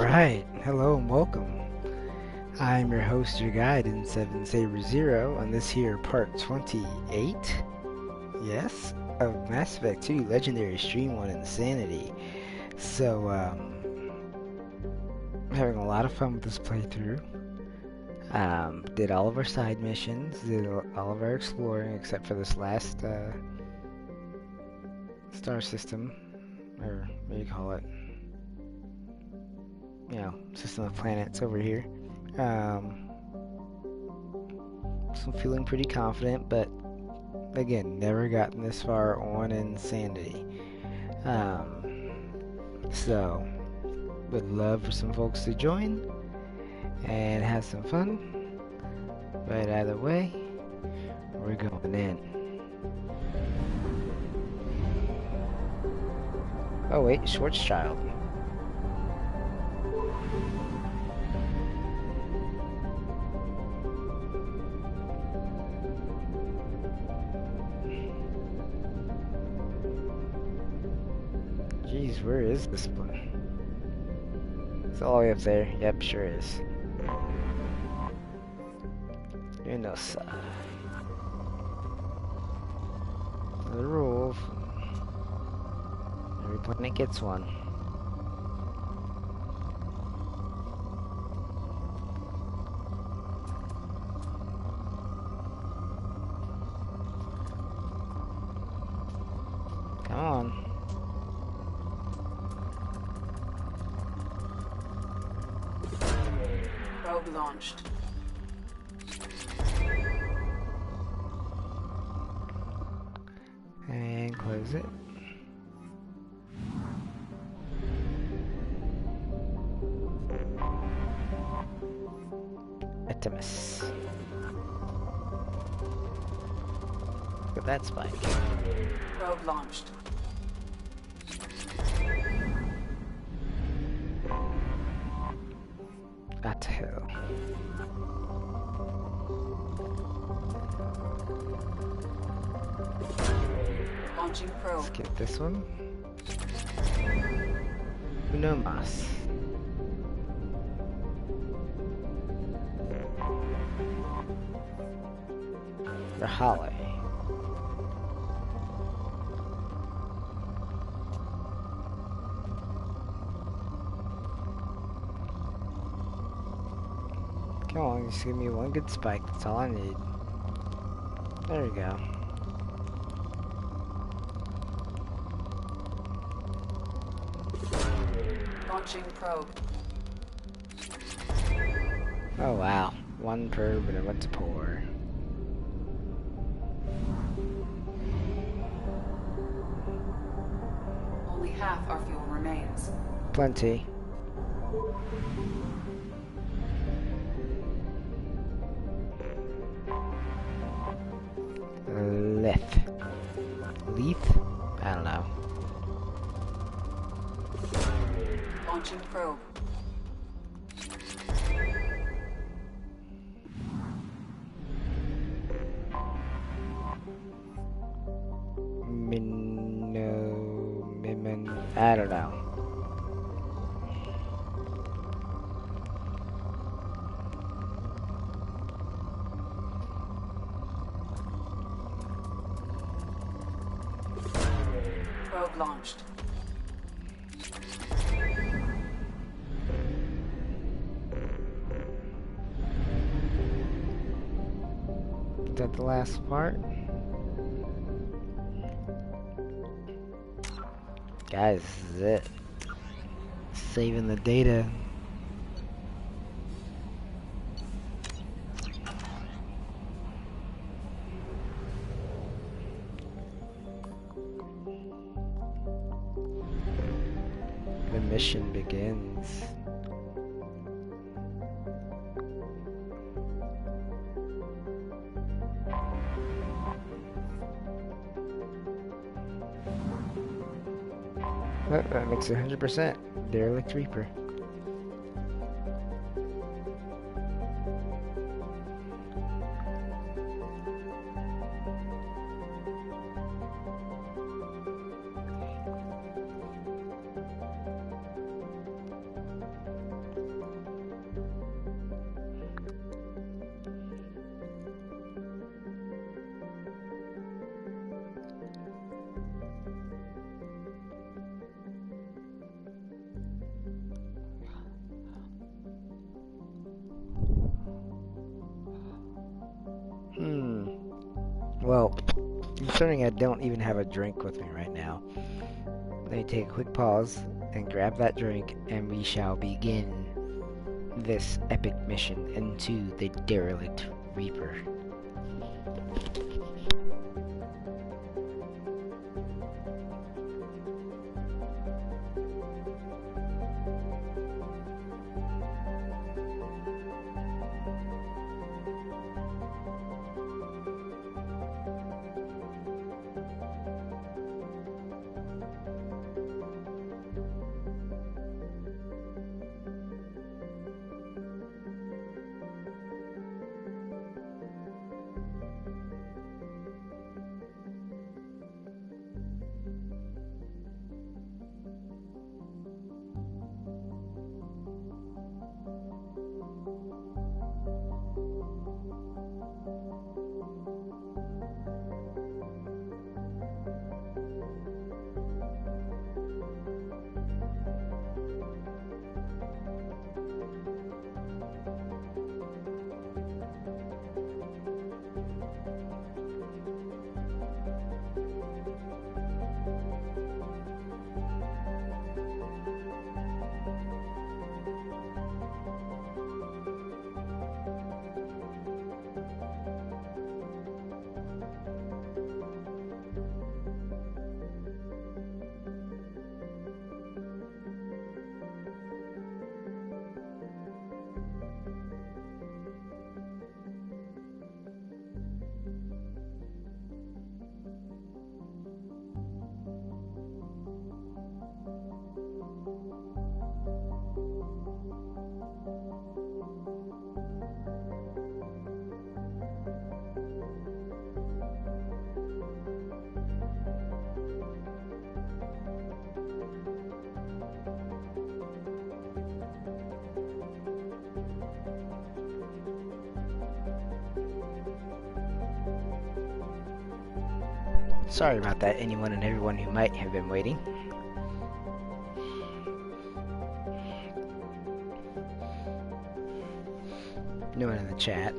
Alright, hello and welcome. I'm your host, your guide in 7 Saber Zero on this here part 28, yes, of Mass Effect 2 Legendary Stream 1 Insanity. So, I'm having a lot of fun with this playthrough. Did all of our side missions, did all of our exploring except for this last, star system, or what do you call it? System of planets over here. So I'm feeling pretty confident, but again, never gotten this far on Insanity. So would love for some folks to join and have some fun. But either way, we're going in. Oh wait, Schwarzschild. Jeez, where is this one? It's all the way up there. Yep, sure is. You know, the rule. Every planet gets one. Come on. Probe launched. And close it. Etimus. Look at that spike. Probe launched. At hell. Launching probe. Let's get this one. Uno mas. Rahale. Come on, just give me one good spike. That's all I need. There we go. Launching probe. Oh wow. One probe and it went to pour. Only half our fuel remains. Plenty. Lith. Leith? I don't know. Launching probe. I don't know. Probe launched. Is that the last part? Guys, this is it. Saving the data. The mission begins. Oh, that makes it 100%. Derelict Reaper. Well, considering I don't even have a drink with me right now, let me take a quick pause and grab that drink, and we shall begin this epic mission into the derelict Reaper. Sorry about that, anyone and everyone who might have been waiting. No one in the chat.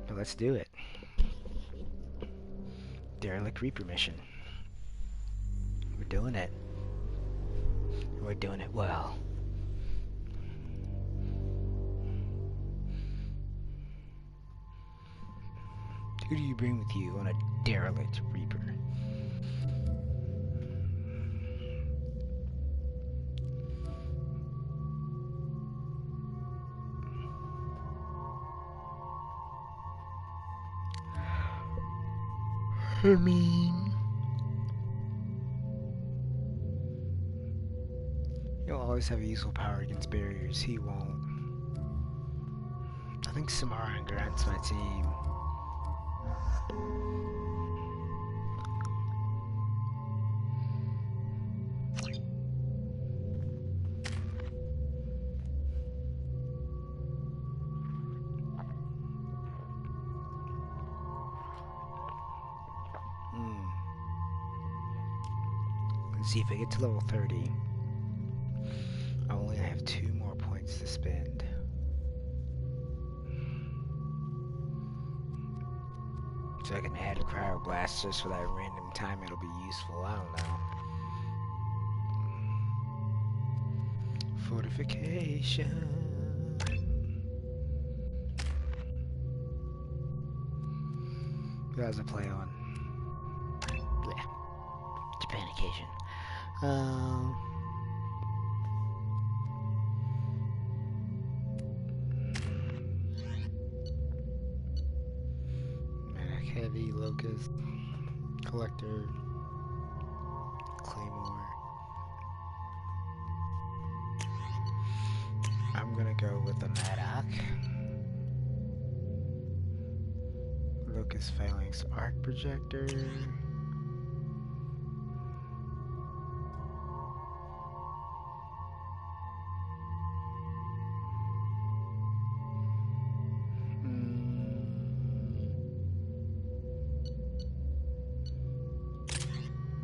But let's do it. Derelict Reaper mission. We're doing it. We're doing it well. Who do you bring with you on a derelict Reaper? I mean, he'll always have a useful power against barriers. He won't. I think Samara and Grant's my team. Let's see if I get to level 30. I only have 2 more points to spend. So I can add a cryoblast just for that random time it'll be useful. I don't know. Fortification. That was a play on. Yeah. Japanication. Manic Heavy, Locust, Collector, Claymore. I'm gonna go with the Maddock. Locust Phalanx Arc Projector.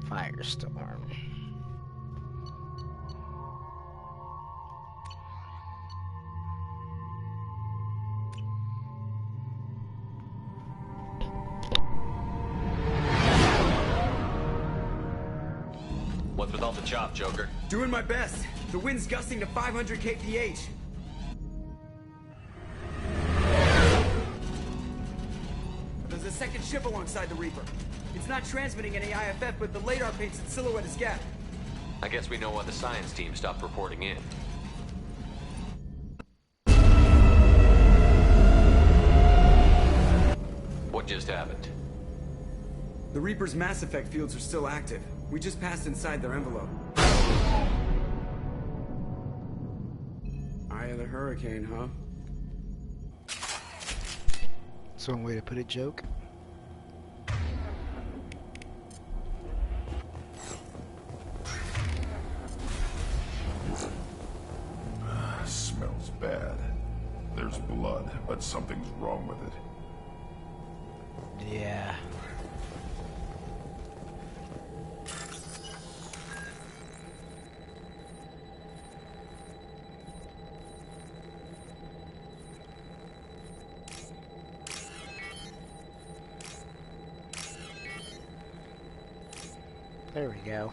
Firestorm. What's with all the chop, Joker? Doing my best. The wind's gusting to 500 kph. There's a second ship alongside the Reaper. It's not transmitting any IFF, but the radar paints its silhouette as Gap. I guess we know why the science team stopped reporting in. What just happened? The Reaper's mass effect fields are still active. We just passed inside their envelope. Eye of the hurricane, huh? That's one way to put it, joke. Smells bad. There's blood, but something's wrong with it. Yeah. There we go.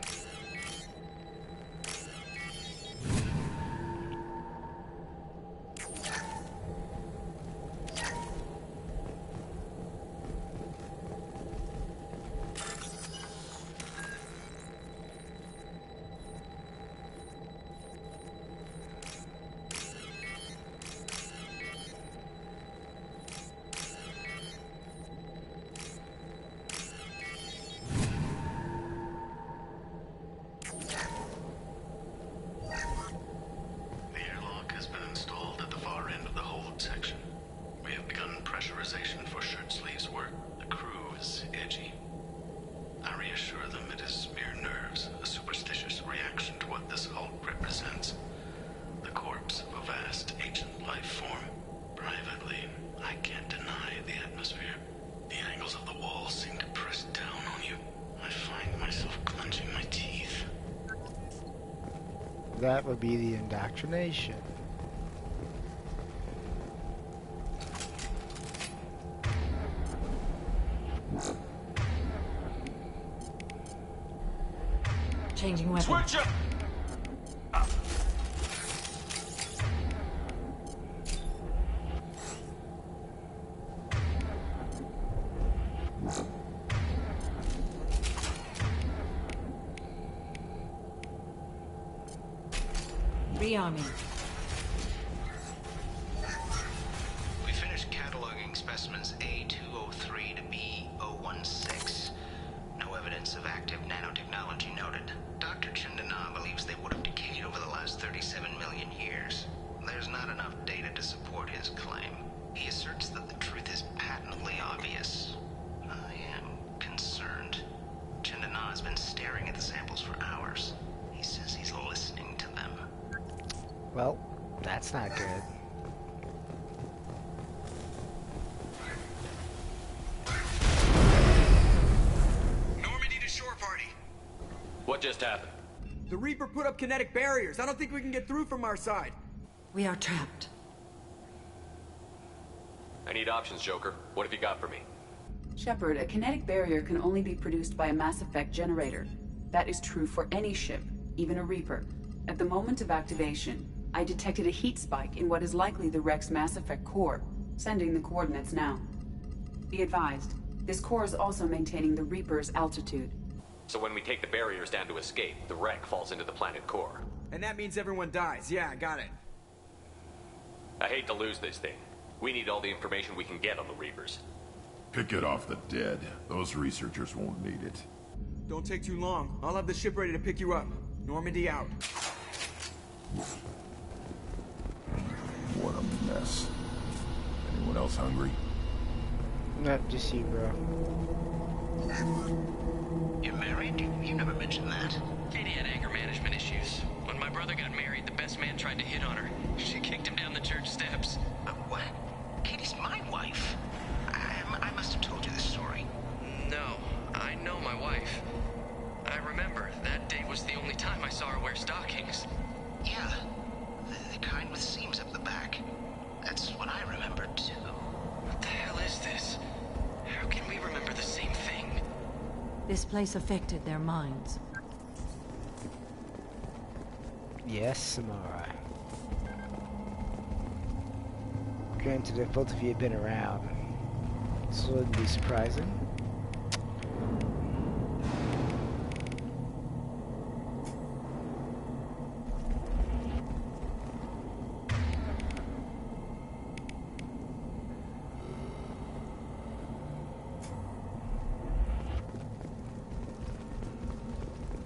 That would be the indoctrination. Changing weapon. Switch up! Rearming. We finished cataloging specimens A203 to B016. No evidence of active nanotechnology noted. Dr. Chindana believes they would have decayed over the last 37 million years. There's not enough data to support his claim. He asserts that the truth is patently obvious. I am concerned. Chindana has been staring at the samples for hours. He says he's listening to them. Well, that's not good. Normandy to shore party. What just happened? The Reaper put up kinetic barriers. I don't think we can get through from our side. We are trapped. I need options, Joker. What have you got for me? Shepard, a kinetic barrier can only be produced by a mass effect generator. That is true for any ship, even a Reaper. At the moment of activation, I detected a heat spike in what is likely the wreck's mass effect core, sending the coordinates now. Be advised, this core is also maintaining the Reaper's altitude. So when we take the barriers down to escape, the wreck falls into the planet core. And that means everyone dies. Yeah, I got it. I hate to lose this thing. We need all the information we can get on the Reapers. Pick it off the dead. Those researchers won't need it. Don't take too long. I'll have the ship ready to pick you up. Normandy out. What a mess. Anyone else hungry? Not just you, bro. You're married? You never mentioned that. Katie had anger management issues. When my brother got married, the best man tried to hit on her. She kicked him down the church steps. What? Katie's my wife. I must have told you this story. No, I know my wife. I remember, that day was the only time I saw her wear stockings. Yeah, the kind with seams up the back. That's what I remember too. What the hell is this? How can we remember the same thing? This place affected their minds. Yes, Samara. Granted, if both of you had been around, this wouldn't be surprising.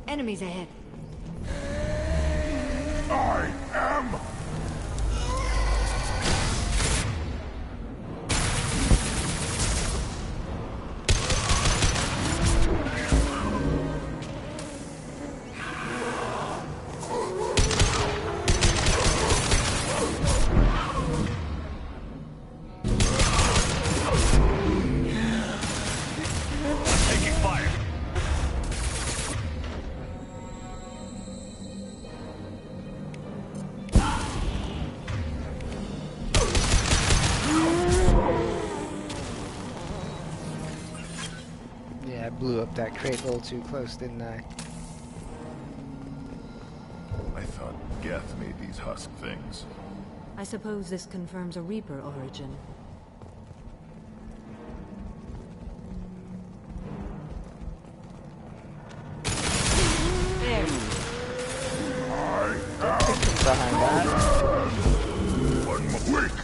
Enemies ahead. I am... Taking fire. Yeah, I blew up that crate a little too close, didn't I? I thought Geth made these husk things. I suppose this confirms a Reaper origin. There. I am... Behind that. One more week.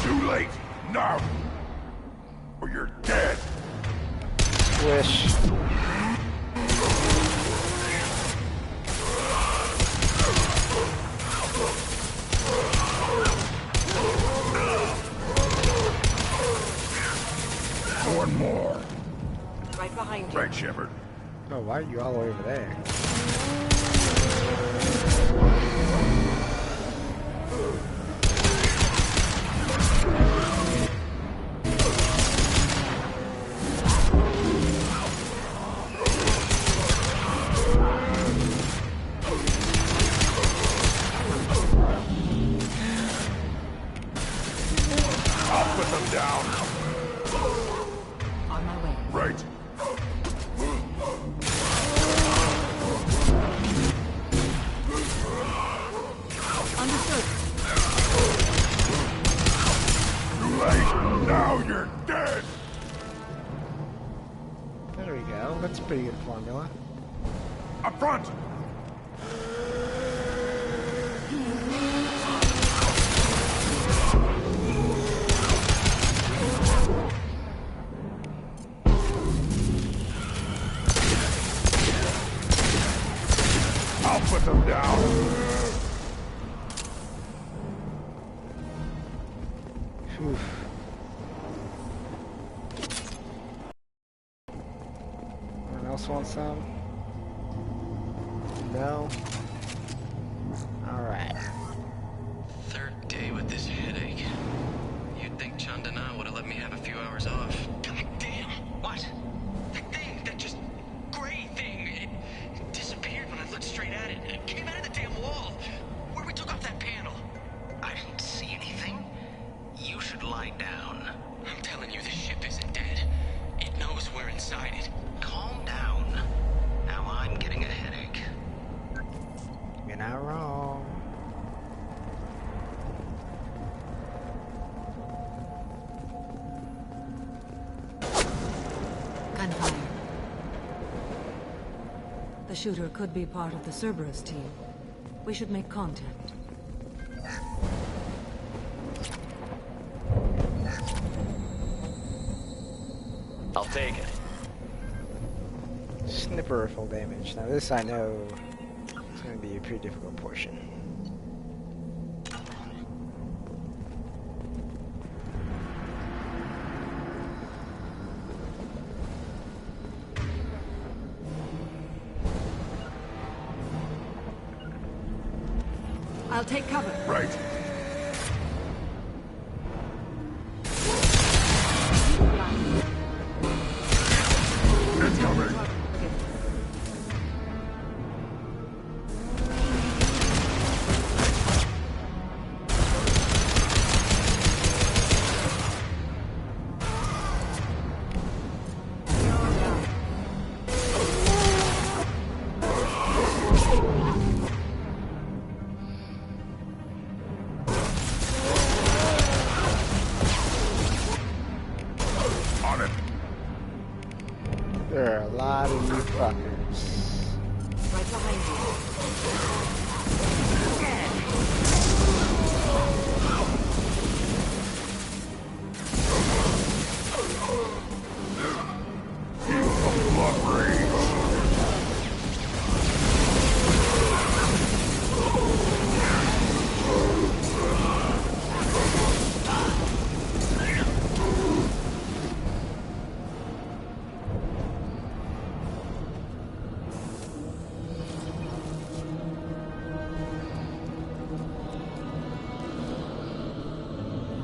Too late. Now. Or you're dead. Wish. One more. Right behind you. Right, Shepard. Oh, why are you all over there? I'll put them down. On my way. Right. Understood. Too late. Now you're dead. There we go. That's a pretty good formula. Up front. I'll put them down. Oof. Anyone else want some? No? Alright. Third day with this headache. You'd think Chandana would have let me have a few hours off. God damn! What? That thing, that just gray thing, it disappeared when I looked straight at it. It came out of the damn wall. Where we took off that panel. I didn't see anything. You should lie down. I'm telling you, this ship isn't dead. It knows we're inside it. Calm down. Now I'm getting a headache. You're not wrong. Gunfire. The shooter could be part of the Cerberus team. We should make contact. I'll take it. Snipper rifle damage. Now this I know is going to be a pretty difficult portion. I'll take cover. Right. It's coming. On it. There are a lot of you fuckers. Right behind you. Blood rage.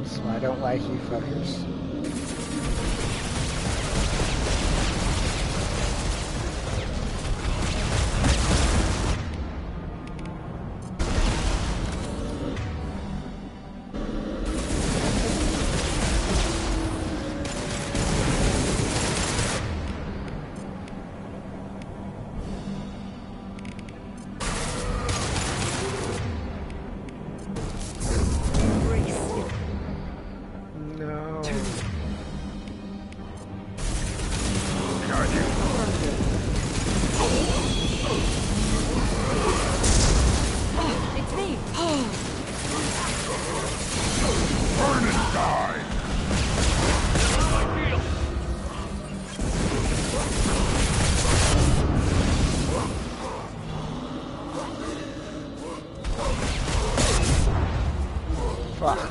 So I don't like you fuckers. No. It's me! Burn and die. Fuck.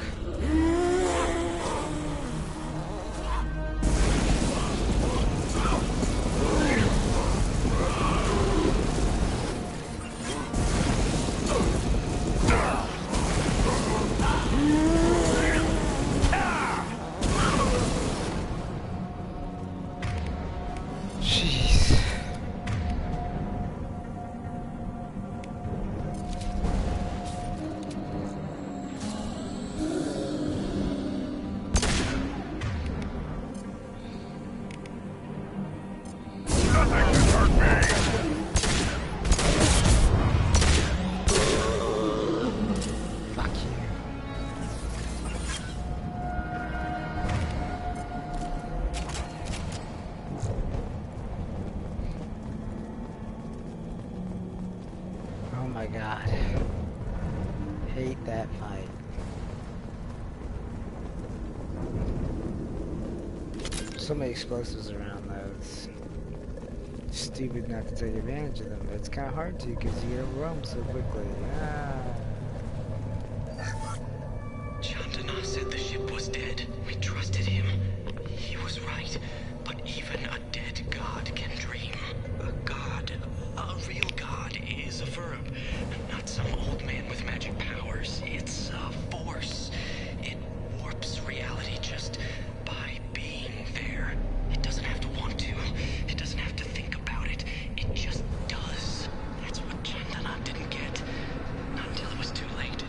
Jeez. Nothing can hurt me. Fuck you. Oh my god. Hate that fight. So many explosives around those. Stupid not to take advantage of them, but it's kind of hard to because you get overwhelmed so quickly. Ah. Chandana said the ship was dead. We trusted him. He was right. But even a dead god can dream. A god, a real god, is a verb. Not some old man with magic powers. It's a force. It warps reality just by being there. It doesn't have to want to. It doesn't have to think about it. It just does. That's what Chandana didn't get. Not until it was too late.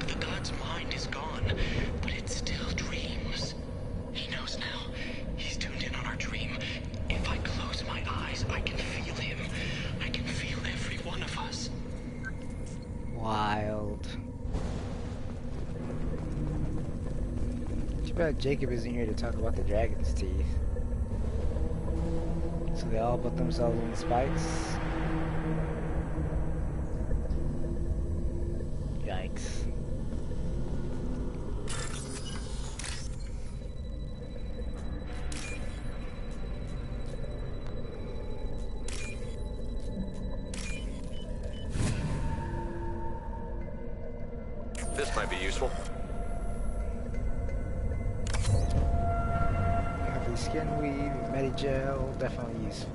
The god's mind is gone, but it still dreams. He knows now. He's tuned in on our dream. If I close my eyes, I can feel him. I can feel every one of us. Wild. Too bad Jacob isn't here to talk about the dragon's teeth. So they all put themselves in the spikes. Yikes. This might be useful. Healthy skin weave, Medigel, definitely useful.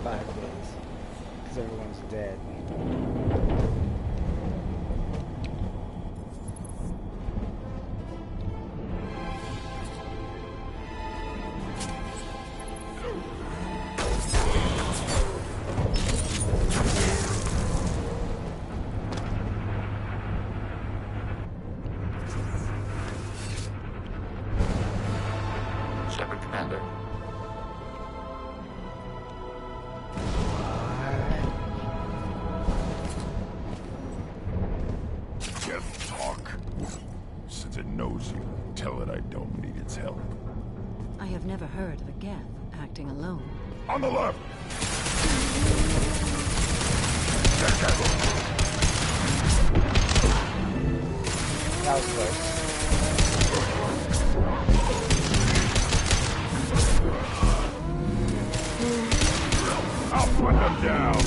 5 days. Because everyone's dead. Shepard Commander. Geth talk. Since it knows you, tell it I don't need its help. I have never heard of a Geth acting alone. On the left! That was close. I'll put them down!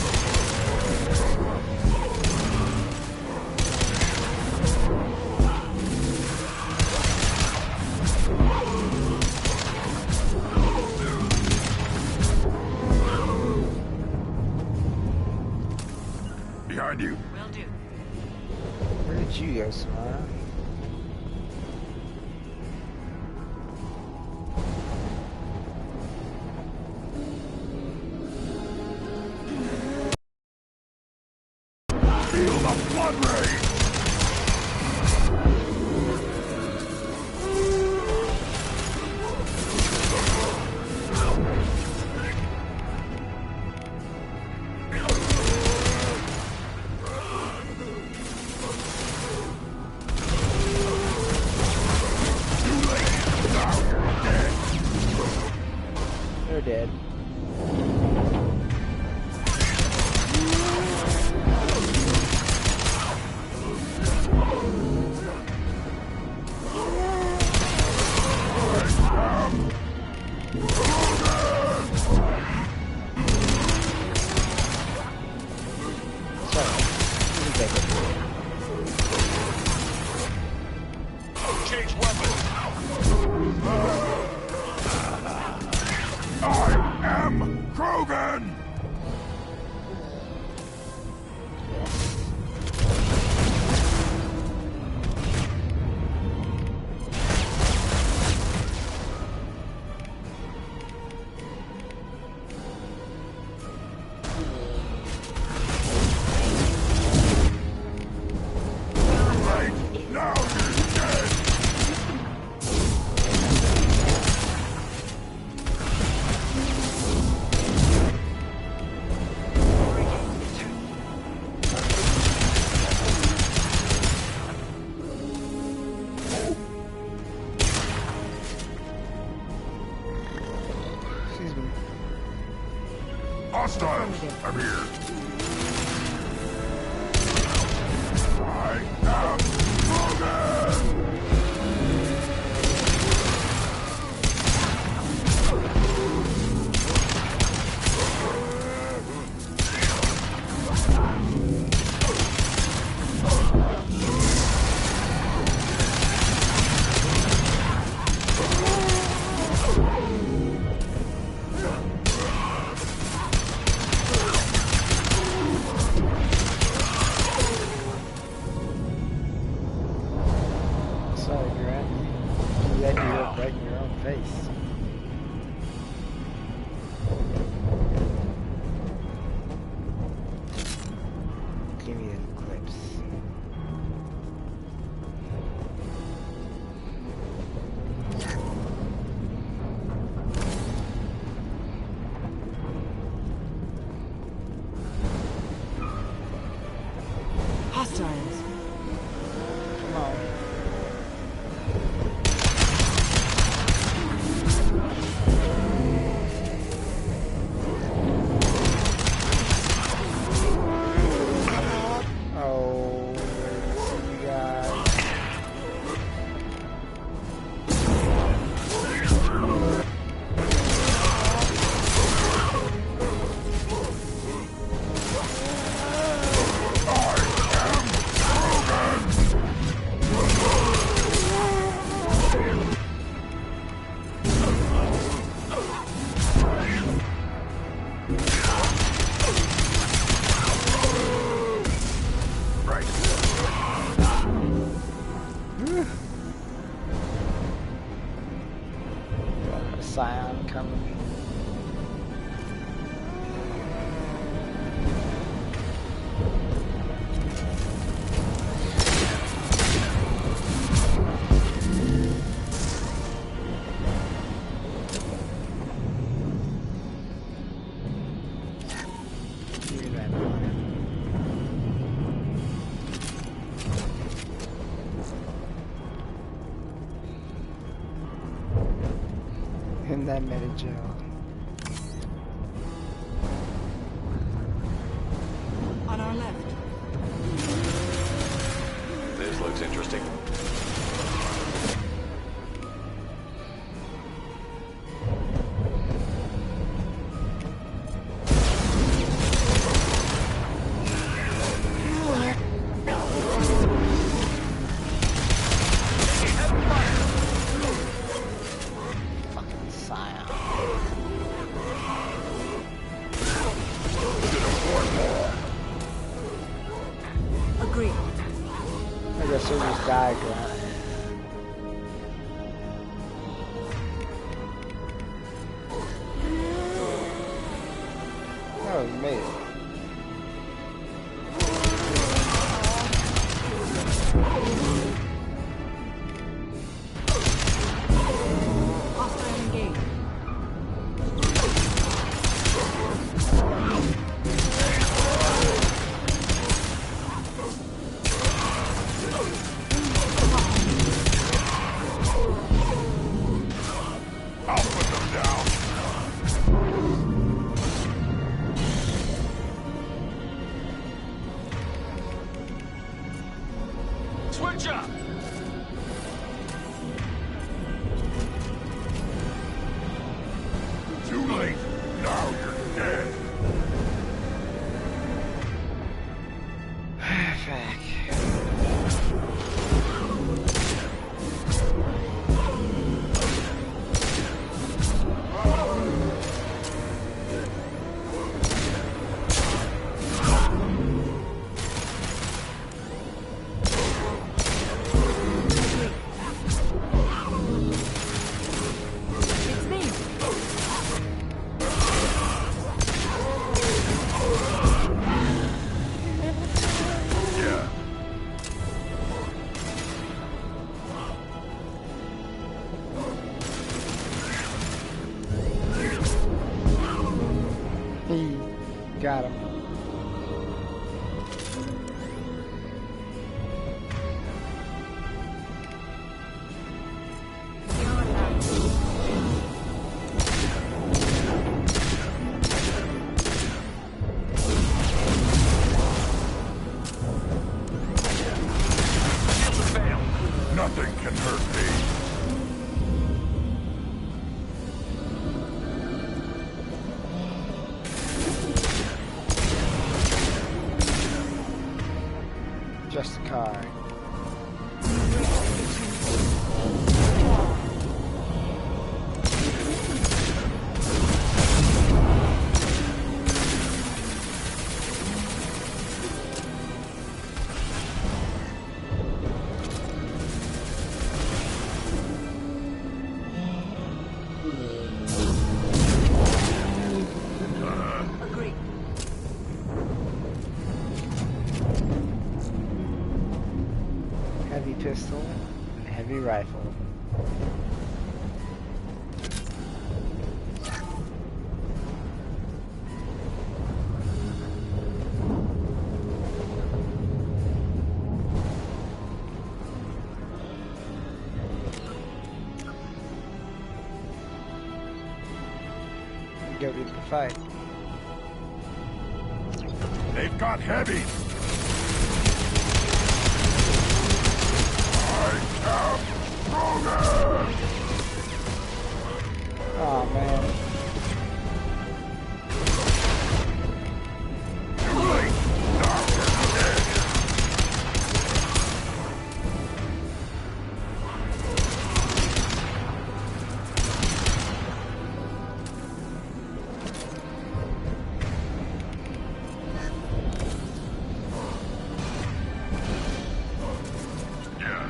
Behind you. Will do. Where did you go, Samara? Feel the blood rain! They're dead. Change weapon. I am Krogan! Right now you're dead! Excuse me. Hostiles! I'm here! I am Krogan! Sorry, Grant. You let me look right in your own face. Give me the clips. Hostiles. Come on. Scion coming. In that meta-gel. On our left. This looks interesting. Agreed. I guess we'll just diagram. Oh, we made it. Hostile engaged. I'll put them down. Switch up! Too late. Now you're dead. Fuck. It's me. Yeah. He got him. Nothing can hurt me. Just a car. Agreed. Heavy pistol and heavy rifle. Go get the fight. They've got heavy. I am stronger. Oh man. Too late. Now you're dead. Yeah.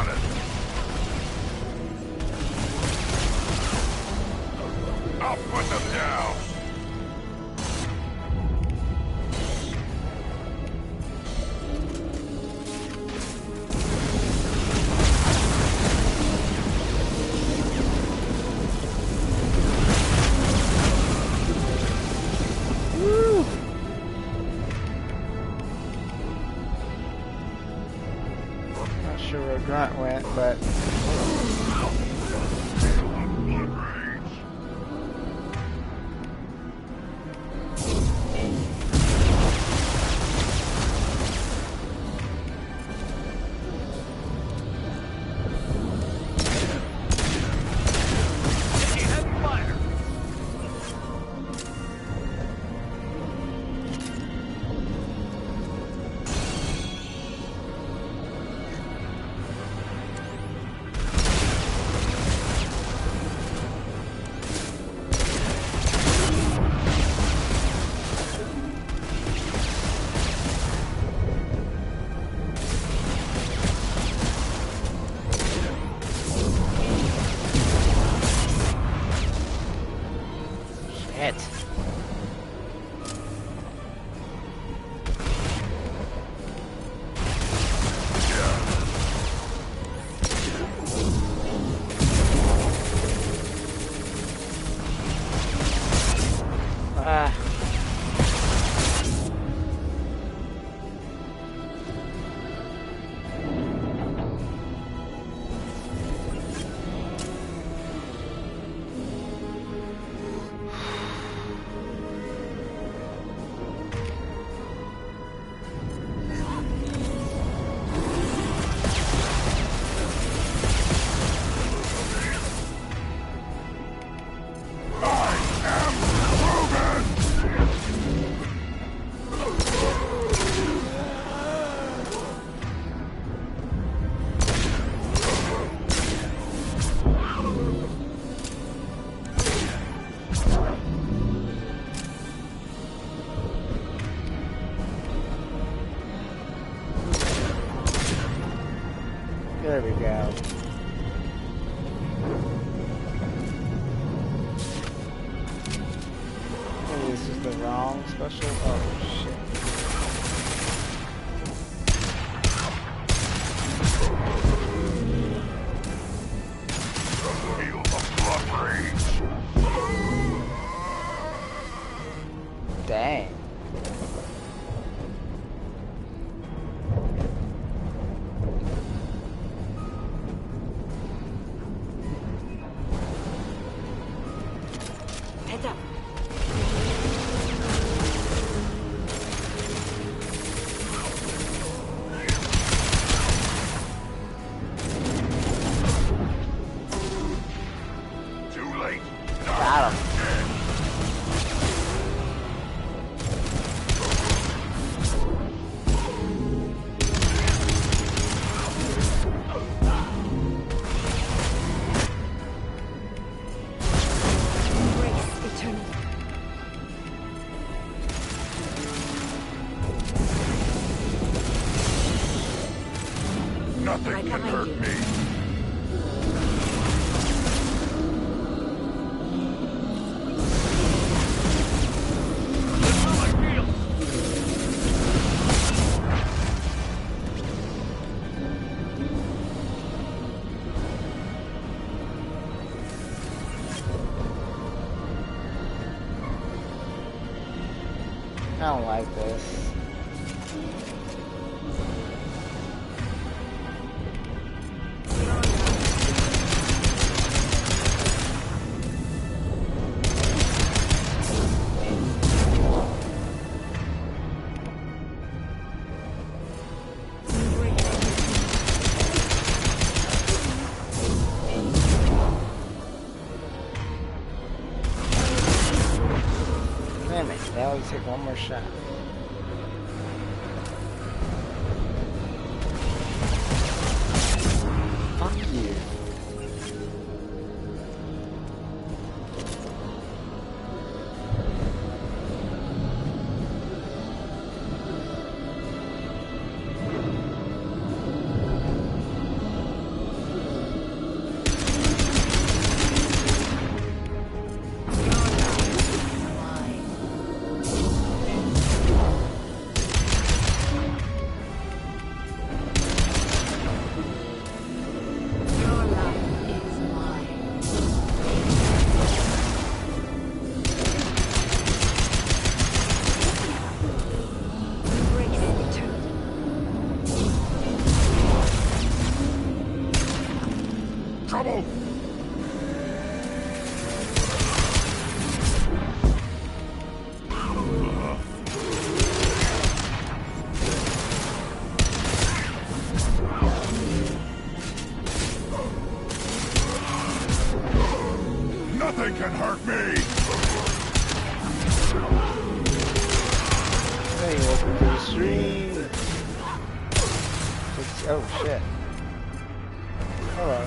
on it. I'll put them down. Not sure where Grunt went, but shit. Ah. There we go. Maybe this is the wrong special. Oh shit. Feel the blood rage. Dang. Heads up. Too late. Got him. Embrace eternity. Nothing Right can behind hurt you. me. I don't like this. Damn it, they always take one more shot. Fuck you. Trouble! Nothing can hurt me! Hey, welcome to the stream. Oh shit. Hello.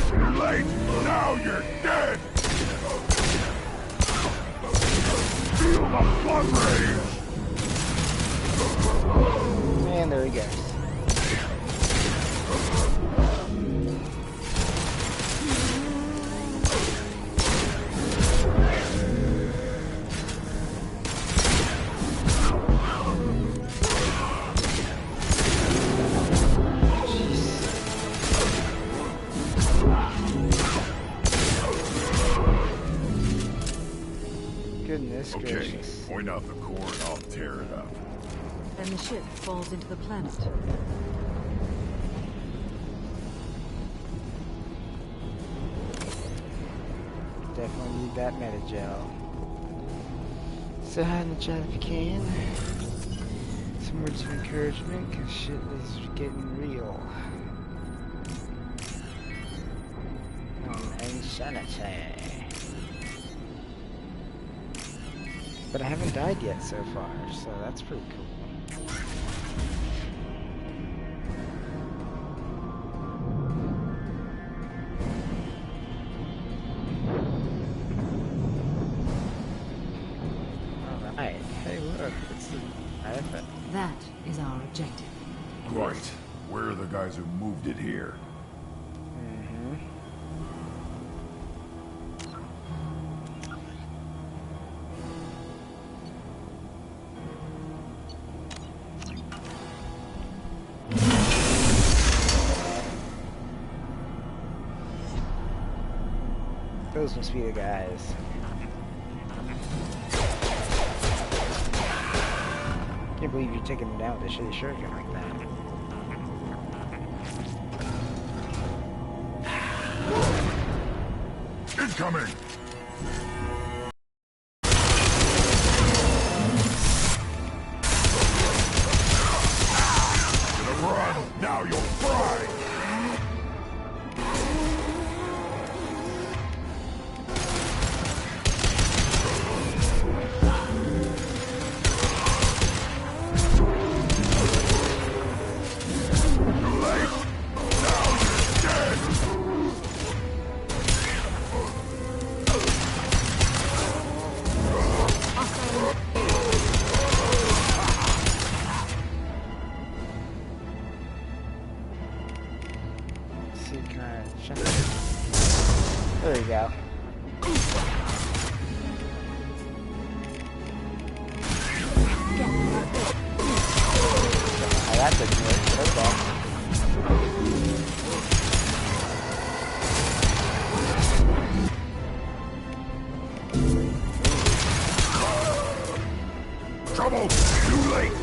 Too late! Now you're dead! Feel the blood rage! And there he goes. Goodness Okay, gracious. point out the core and I'll tear it up. Then the ship falls into the planet. Definitely need that metagel. So hi in the chat if you can. Some words of encouragement, cause shit is getting real. Insanity. But I haven't died yet so far, so that's pretty cool. Alright, hey look, it's the IFF. That is our objective. Right. Where are the guys who moved it here? Those must be the guys. Can't believe you're taking them down with a shitty shuriken like that. Incoming! Gonna run! Now you'll fry! There you go. Oh, that didn't work. Okay. Trouble! Too late!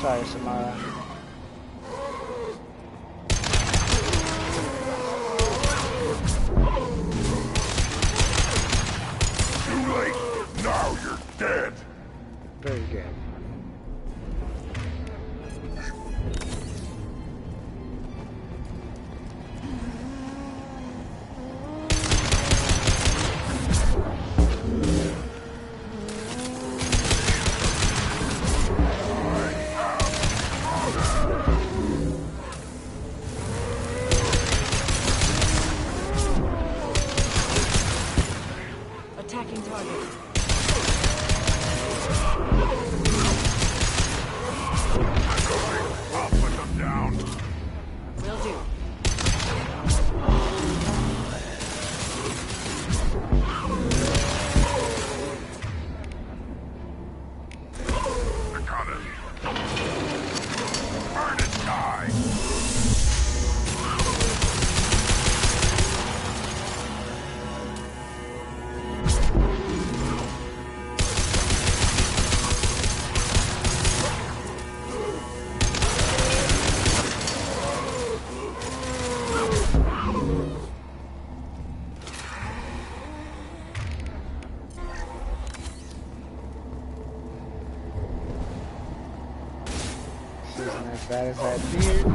Sorry, Samara. Too late! Now you're dead! Very good. Attacking target. I'll put them down! Will do. Isn't as bad as I feared.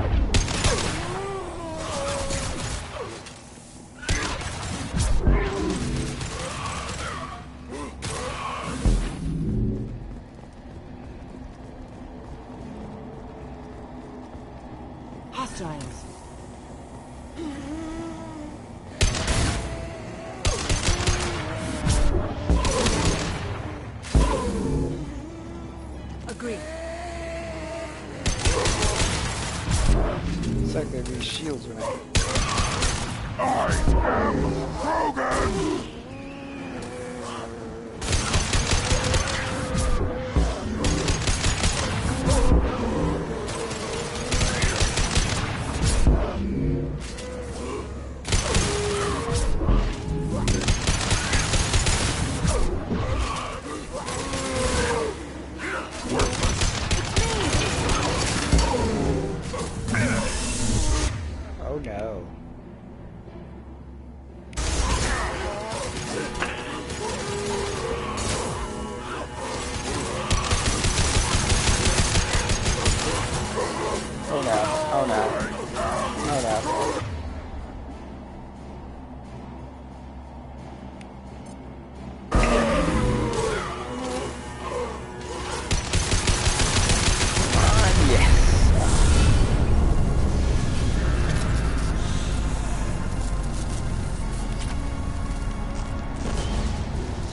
Hostiles. Agreed. It's like these shields when I... I am Krogan! Oh no. Oh no, oh no, oh no.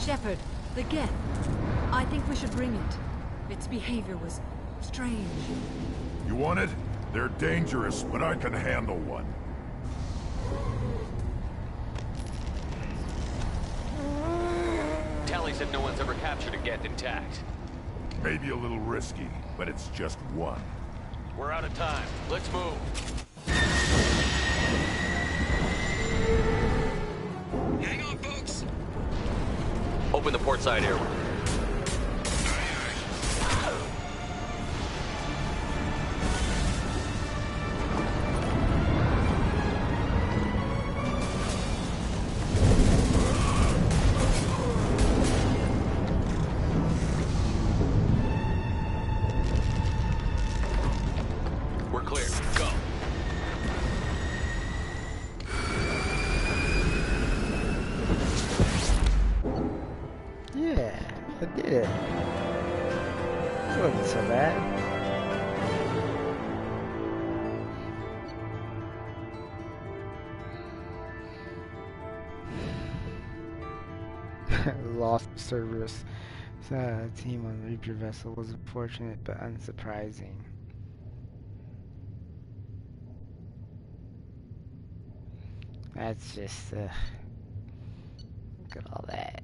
Shepard, the Geth. I think we should bring it. Its behavior was strange. You want it? They're dangerous, but I can handle one. Tally said no one's ever captured a Geth intact. Maybe a little risky, but it's just one. We're out of time. Let's move. Hang on, folks. Open the port side airway. We're clear. Go. Yeah, I did it. It wasn't so bad. Lost Cerberus. Team on the Reaper vessel was unfortunate but unsurprising. That's just, look at all that.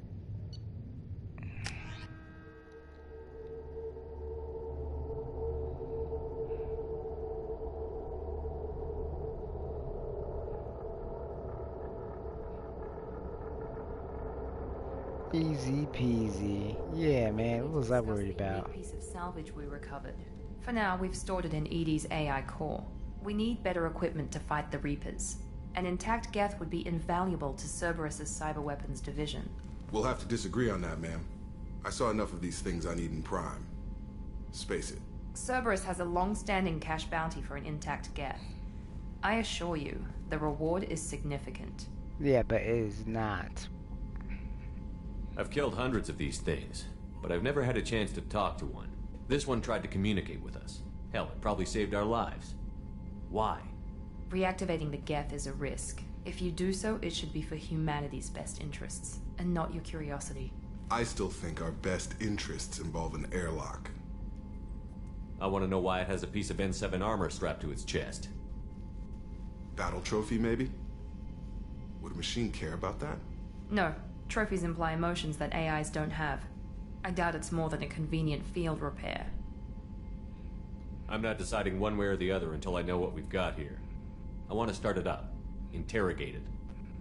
Easy peasy. Yeah, man, what was I worried about? Piece of salvage we recovered. For now, we've stored it in Edie's AI core. We need better equipment to fight the Reapers. An intact Geth would be invaluable to Cerberus's cyber weapons division. We'll have to disagree on that, ma'am. I saw enough of these things on Eden Prime. Space it. Cerberus has a long-standing cash bounty for an intact Geth. I assure you, the reward is significant. Yeah, but it is not. I've killed hundreds of these things, but I've never had a chance to talk to one. This one tried to communicate with us. Hell, it probably saved our lives. Why? Reactivating the Geth is a risk. If you do so, it should be for humanity's best interests, and not your curiosity. I still think our best interests involve an airlock. I want to know why it has a piece of N7 armor strapped to its chest. Battle trophy, maybe? Would a machine care about that? No. Trophies imply emotions that AIs don't have. I doubt it's more than a convenient field repair. I'm not deciding one way or the other until I know what we've got here. I want to start it up. Interrogate it.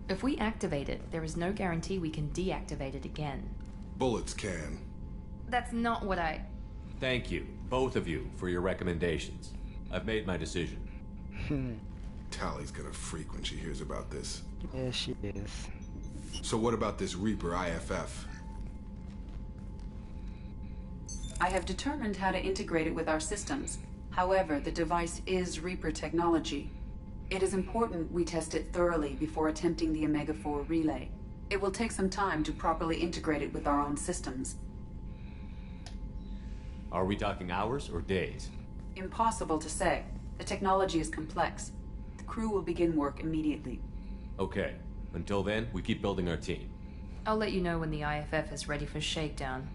If we activate it, there is no guarantee we can deactivate it again. Bullets can. That's not what I... Thank you, both of you, for your recommendations. I've made my decision. Tally's gonna freak when she hears about this. Yeah, she is. So what about this Reaper IFF? I have determined how to integrate it with our systems. However, the device is Reaper technology. It is important we test it thoroughly before attempting the Omega-4 relay. It will take some time to properly integrate it with our own systems. Are we talking hours or days? Impossible to say. The technology is complex. The crew will begin work immediately. Okay. Until then, we keep building our team. I'll let you know when the IFF is ready for shakedown.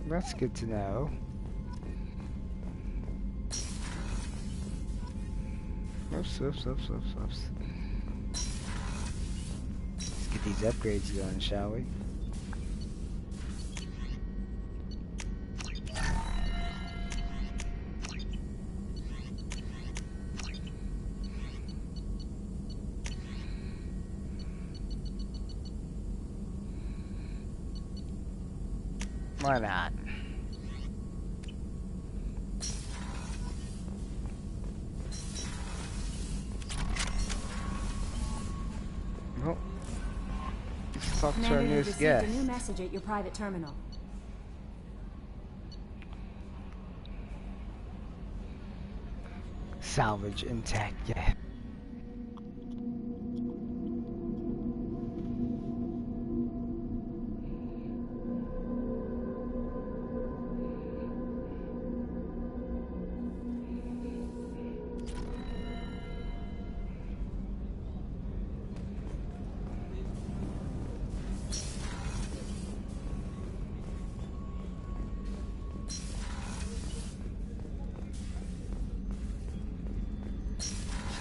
That's good to know. Oops. Let's get these upgrades going, shall we? Why not? Well, let's talk to our newest guest. A new message at your private terminal. Salvage intact, yeah.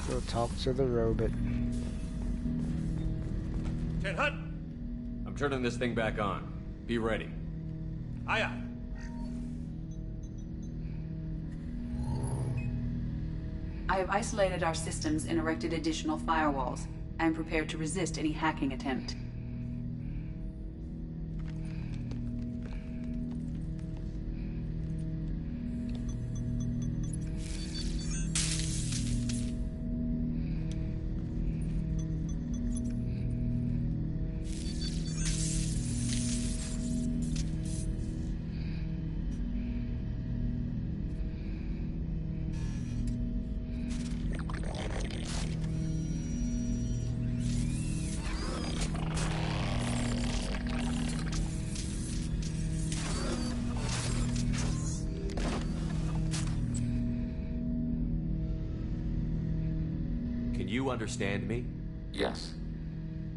Go talk to the robot. Ten Hut! I'm turning this thing back on. Be ready. Aye aye. I have isolated our systems and erected additional firewalls. I am prepared to resist any hacking attempt. Can you understand me? Yes.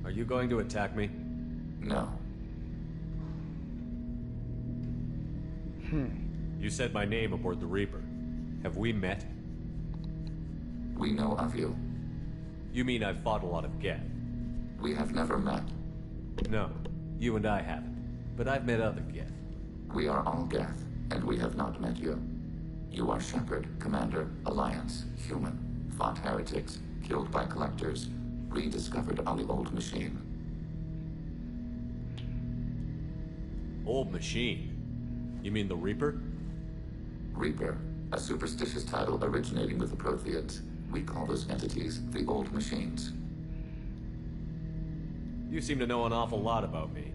Are you going to attack me? No. You said my name aboard the Reaper. Have we met? We know of you. You mean I've fought a lot of Geth? We have never met. No, you and I haven't. But I've met other Geth. We are all Geth, and we have not met you. You are Shepard, Commander, Alliance, human, fought heretics, killed by collectors, rediscovered on the old machine. Old machine? You mean the Reaper? Reaper, a superstitious title originating with the Protheans. We call those entities the old machines. You seem to know an awful lot about me.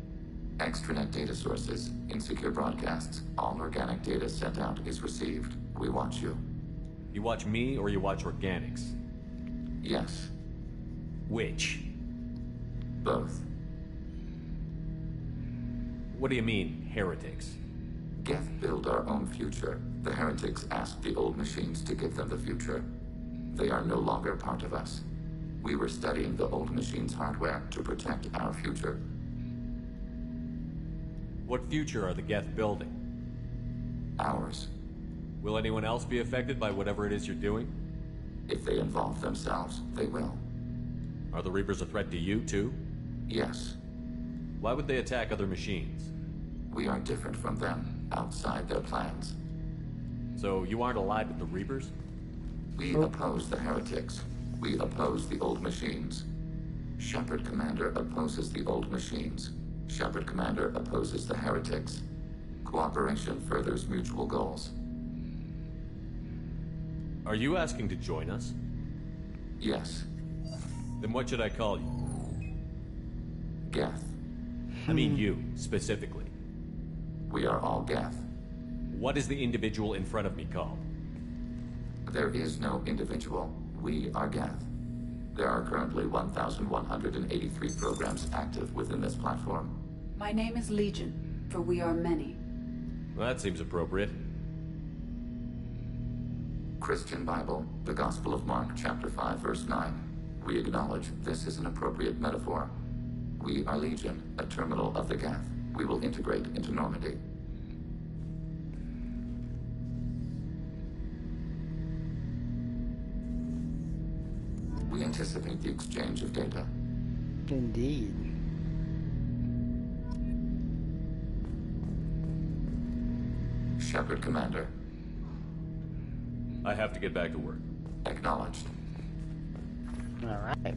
Extranet data sources, insecure broadcasts, all organic data sent out is received. We watch you. You watch me or you watch organics? Yes. Which? Both. What do you mean, heretics? Geth build our own future. The heretics asked the old machines to give them the future. They are no longer part of us. We were studying the old machines' hardware to protect our future. What future are the Geth building? Ours. Will anyone else be affected by whatever it is you're doing? If they involve themselves, they will. Are the Reapers a threat to you, too? Yes. Why would they attack other machines? We are different from them, outside their plans. So you aren't allied with the Reapers? We oppose the heretics. We oppose the old machines. Shepard Commander opposes the old machines. Shepard Commander opposes the heretics. Cooperation furthers mutual goals. Are you asking to join us? Yes. Then what should I call you? Geth. I mean you, specifically. We are all Geth. What is the individual in front of me called? There is no individual. We are Geth. There are currently 1,183 programs active within this platform. My name is Legion, for we are many. Well, that seems appropriate. Christian Bible, the Gospel of Mark, chapter 5, verse 9. We acknowledge this is an appropriate metaphor. We are Legion, a terminal of the Geth. We will integrate into Normandy. We anticipate the exchange of data. Indeed. Shepard, Commander. I have to get back to work. Acknowledged. Alright.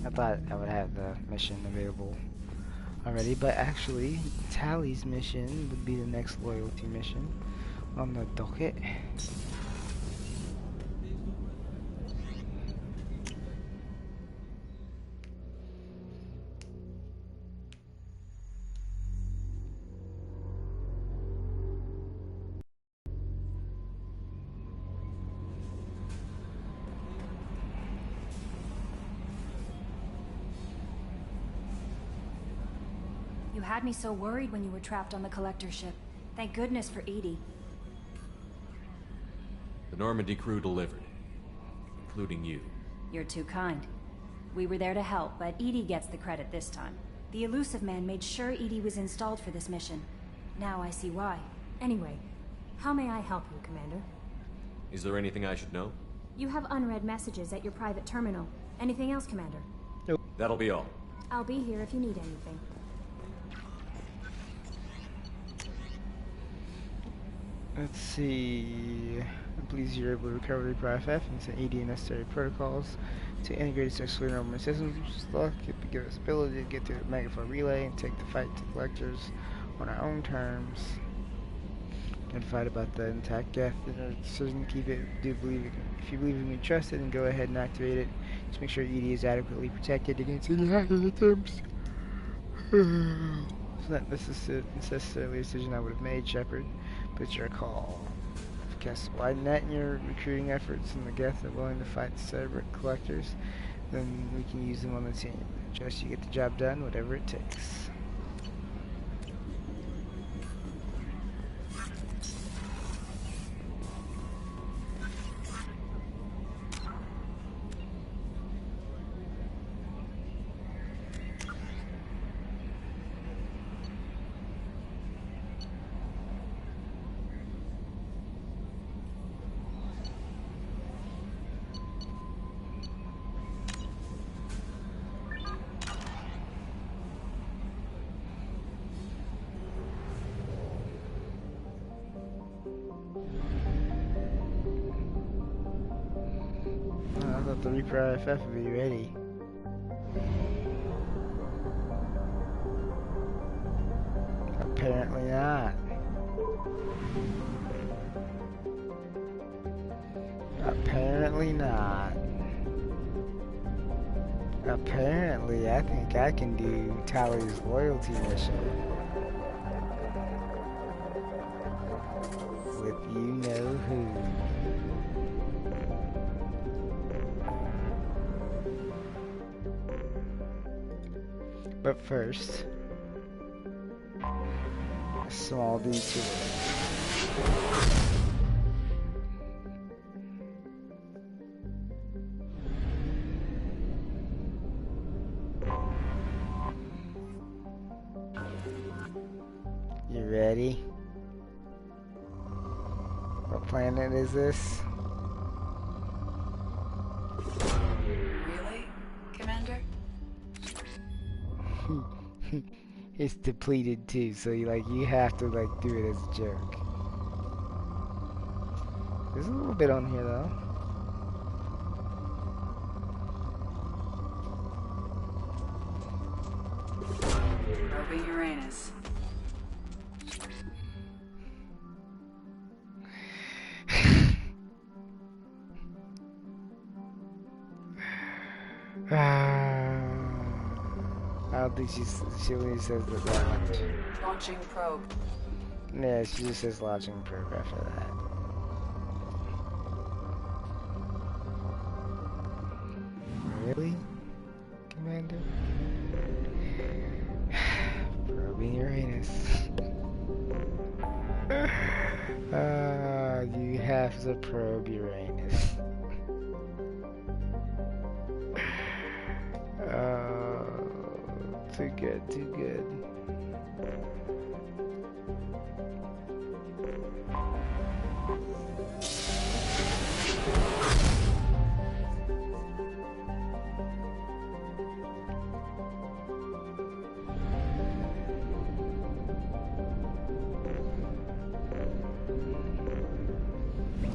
I thought I would have the mission available already, but actually, Tally's mission would be the next loyalty mission on the docket. You had me so worried when you were trapped on the collector ship. Thank goodness for Edie. The Normandy crew delivered, including you. You're too kind. We were there to help, but Edie gets the credit this time. The Elusive Man made sure Edie was installed for this mission. Now I see why. Anyway, how may I help you, Commander? Is there anything I should know? You have unread messages at your private terminal. Anything else, Commander? Nope. That'll be all. I'll be here if you need anything. Let's see. I'm pleased you're able to recover the IFF and send AD necessary protocols to integrate successfully normal systems, which is luck. It would give us ability to get through the megaphone relay and take the fight to collectors on our own terms. And fight about the intact Geth in our decision. Keep it. Do believe it. If you believe it can be trusted, then go ahead and activate it. Just make sure ED is adequately protected against any hacking attempts. It's not necessarily a decision I would have made, Shepard, but it's your call. If you cast a wide net in your recruiting efforts and the Geth are willing to fight the Cerberus collectors, then we can use them on the team. Just you get the job done, whatever it takes. I thought the Reaper IFF would be ready. Apparently not. Apparently not. Apparently, I think I can do Tally's loyalty mission. With you know who. But first, a small detour. You ready? What planet is this? Really, Commander? It's depleted too, so you have to do it as a joke. There's a little bit on here though. Probing Uranus. don't think she only says that much. Launching probe. Yeah, she just says launching probe after that. Really, Commander? Probing Uranus. You have to probe Uranus. Too good, too good.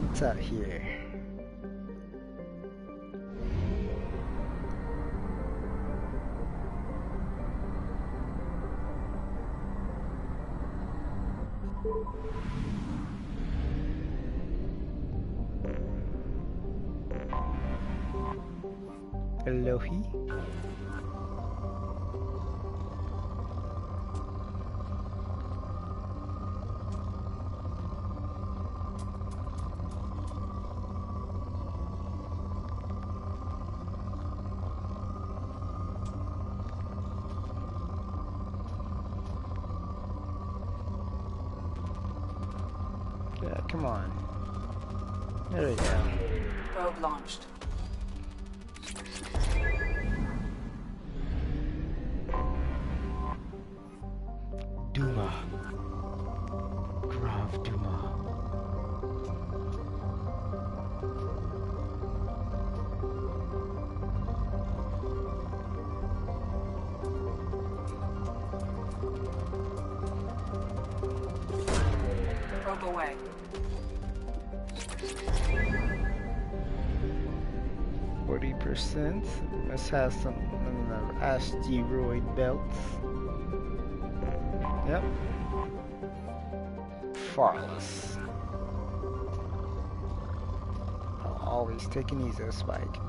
What's out here? Alohi? Yeah, come on. There we go. Probe launched. Duma. Grav Duma. Probe away. 40%. Must have some in the asteroid belts. Yep. Farless. I'll always take an Ezo spike.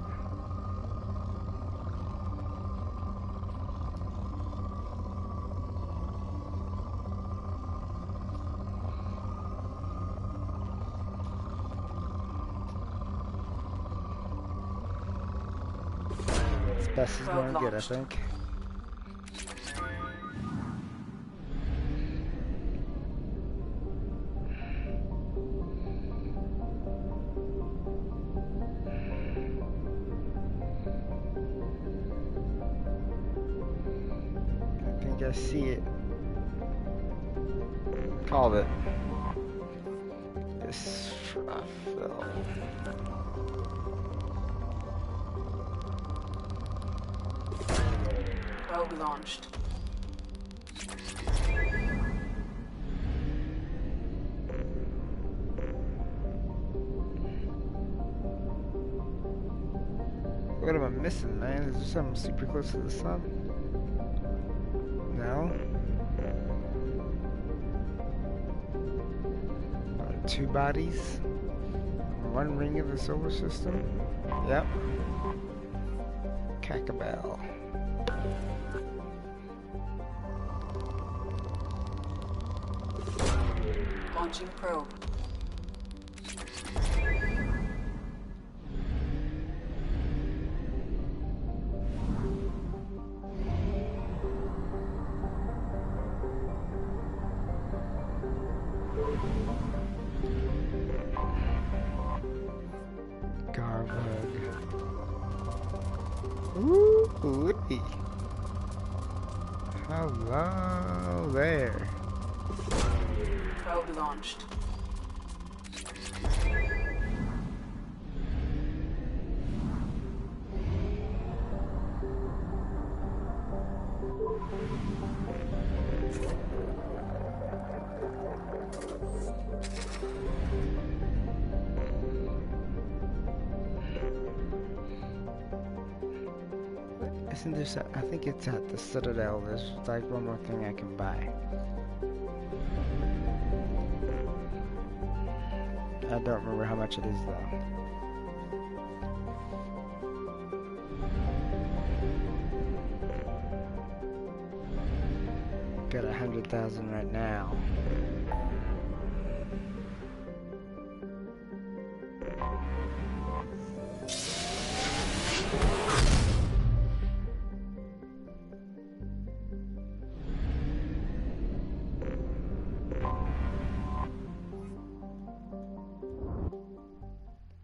As best as going to get, I think. I see it. Called it. Israfil. Probe launched. What am I missing, man? Is there something super close to the sun? No. Two bodies. One ring of the solar system. Yep. Kakabel. Launching probe. Ooh, hello there. Probe launched. Isn't there? I think it's at the Citadel. There's like one more thing I can buy. I don't remember how much it is though. Got 100,000 right now.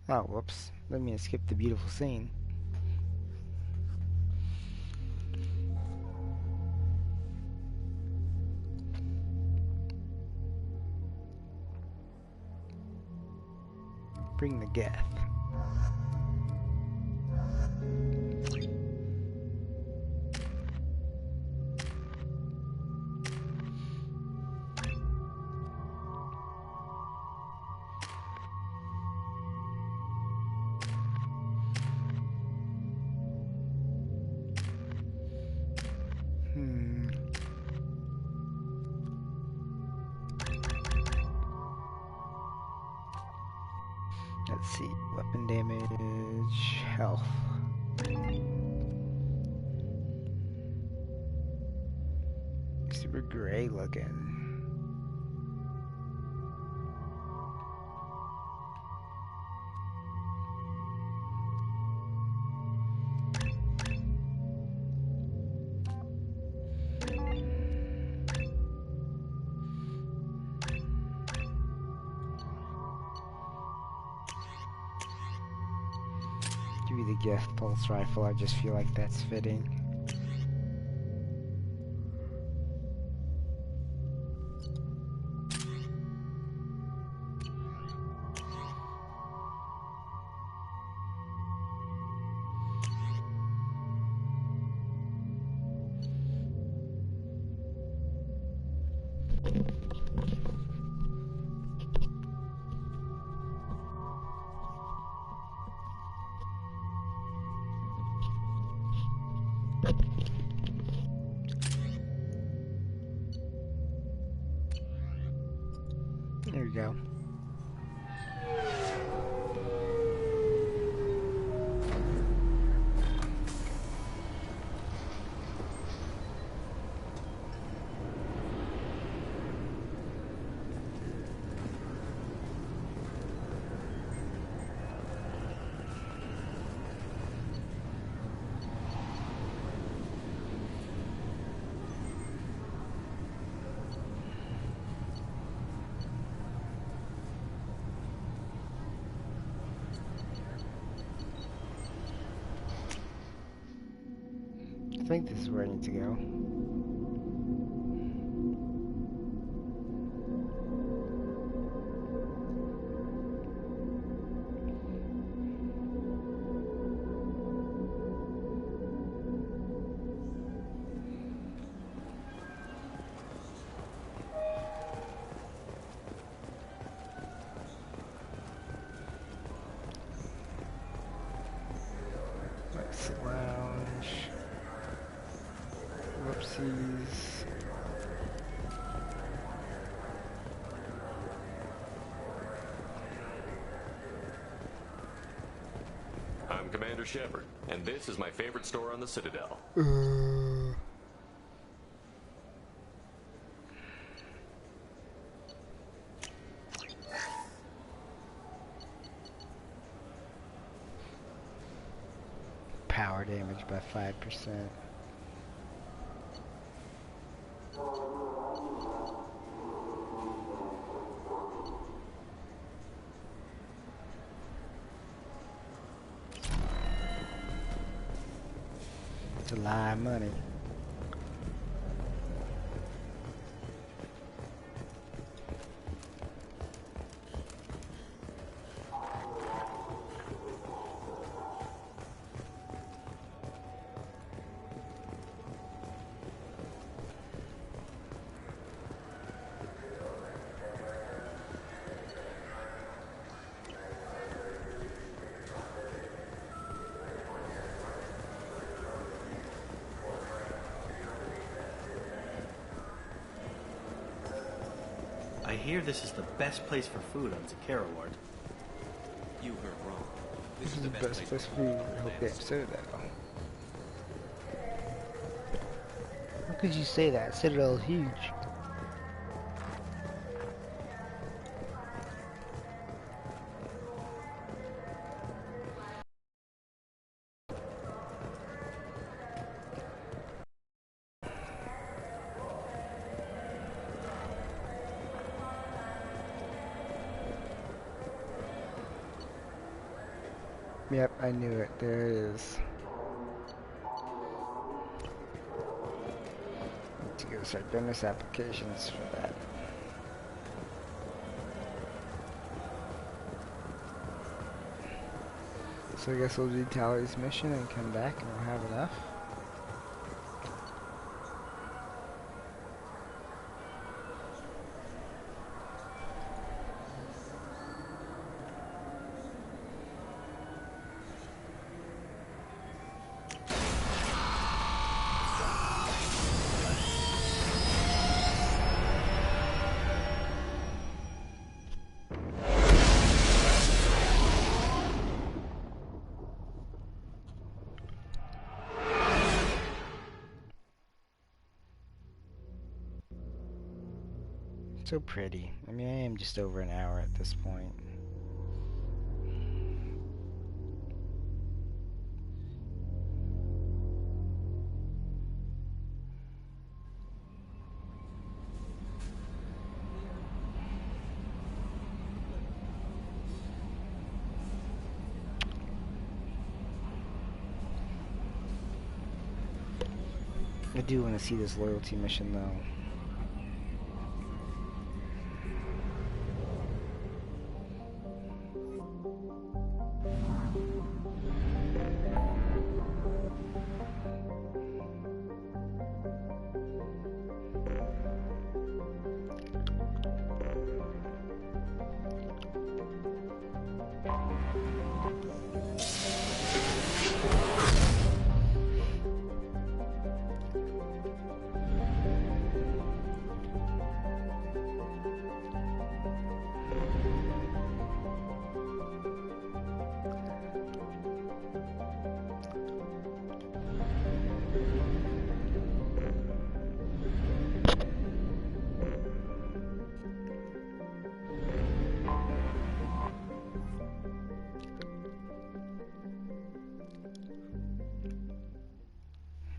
Oh, whoops. Let me skip the beautiful scene. Bring the Geth. Let's see, weapon damage, health. Super gray looking. Give me the Geth pulse rifle, I just feel like that's fitting. There we go. I think this is where I need to go. Exit lounge. Whoopsies. I'm Commander Shepard, and this is my favorite store on the Citadel. Power damage by 5%. It's a lot of money. I hear this is the best place for food on Zakara Ward. You heard wrong. This is the best place for food. I hope they have soda. could you say that? Citadel is huge. Yep, I knew it. There it is. Need to go start bonus applications for that. So I guess we'll do Tally's mission and come back and we'll have enough. So pretty. I mean, I am just over an hour at this point. I do want to see this loyalty mission though.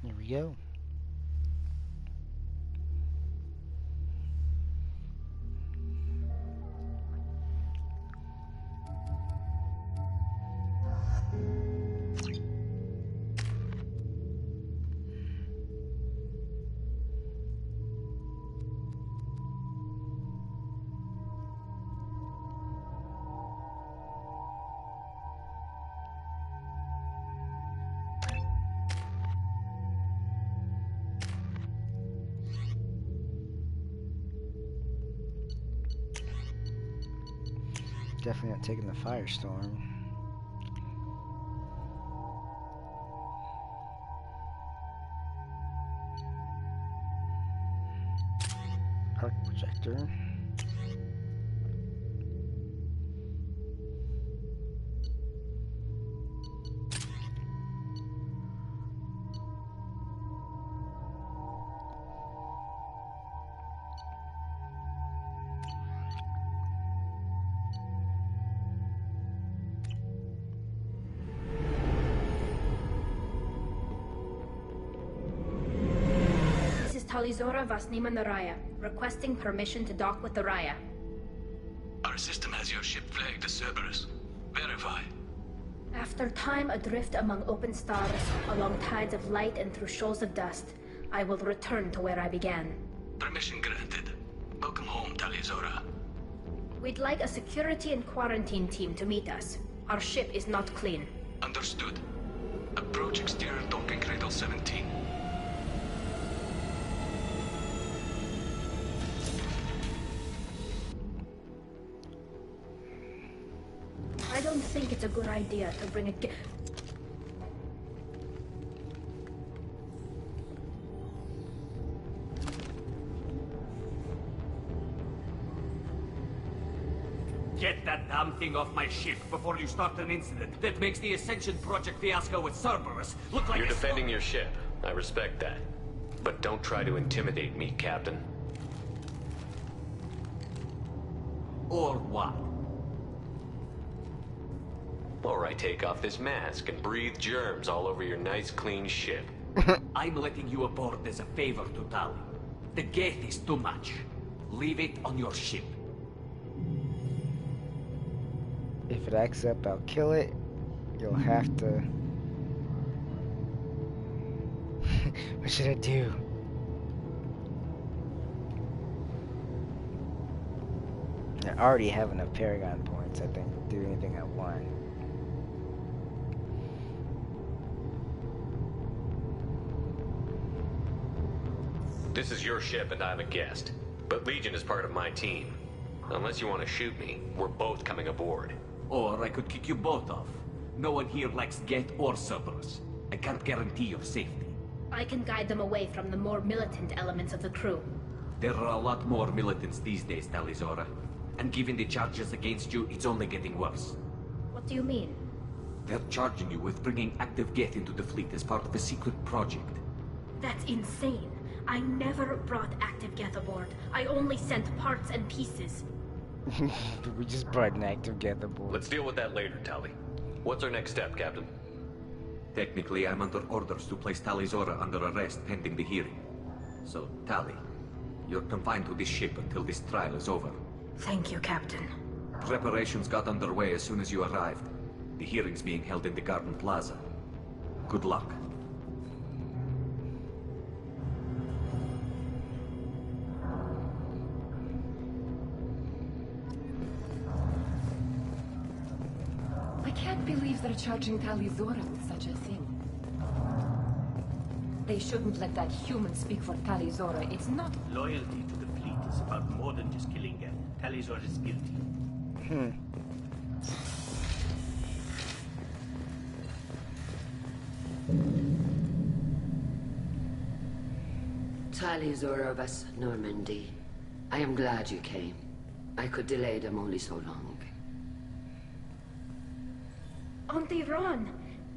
Here we go. Definitely not taking the firestorm. Arc projector. Talizora Vasnima Naraya, requesting permission to dock with the Raya. Our system has your ship flagged as Cerberus. Verify. After time adrift among open stars, along tides of light and through shoals of dust, I will return to where I began. Permission granted. Welcome home, Talizora. We'd like a security and quarantine team to meet us. Our ship is not clean. Understood. Approach exterior docking cradle 17. I don't think it's a good idea to bring a Get that damn thing off my ship before you start an incident that makes the Ascension Project fiasco with Cerberus look like You're defending your ship. I respect that. But don't try to intimidate me, Captain. Or what? Or I take off this mask and breathe germs all over your nice, clean ship. I'm letting you aboard as a favor to Tali. The gate is too much. Leave it on your ship. If it acts up, I'll kill it. You'll have to... What should I do? I already have enough Paragon points, I think, to do anything I want. This is your ship and I'm a guest. But Legion is part of my team. Unless you want to shoot me, we're both coming aboard. Or I could kick you both off. No one here likes Geth or Cerberus. I can't guarantee your safety. I can guide them away from the more militant elements of the crew. There are a lot more militants these days, Talizora. And given the charges against you, it's only getting worse. What do you mean? They're charging you with bringing active Geth into the fleet as part of a secret project. That's insane. I never brought active Geth aboard. I only sent parts and pieces. We just brought an active Geth aboard. Let's deal with that later, Tali. What's our next step, Captain? Technically, I'm under orders to place Talizora under arrest pending the hearing. So, Tali, you're confined to this ship until this trial is over. Thank you, Captain. Preparations got underway as soon as you arrived. The hearing's being held in the Garden Plaza. Good luck. I can't believe they're charging Talizora with such a thing. They shouldn't let that human speak for Talizora. It's not... Loyalty to the fleet is about more than just killing Geth. Talizora is guilty. Talizora vas Normandy. I am glad you came. I could delay them only so long. Auntie Ron!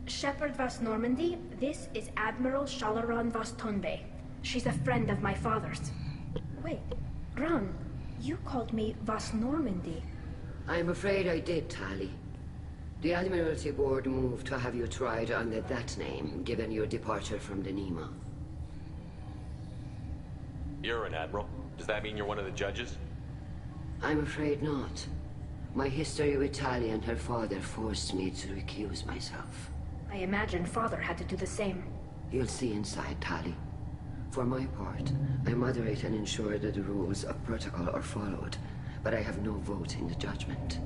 Shepherd vas Normandy, this is Admiral Shalaron vas Tonbe. She's a friend of my father's. Wait, Ron, you called me vas Normandy. I'm afraid I did, Tali. The Admiralty Board moved to have you tried under that name, given your departure from the Nima. You're an admiral. Does that mean you're one of the judges? I'm afraid not. My history with Tali and her father forced me to recuse myself. I imagine father had to do the same. You'll see inside, Tali. For my part, I moderate and ensure that the rules of protocol are followed, but I have no vote in the judgment.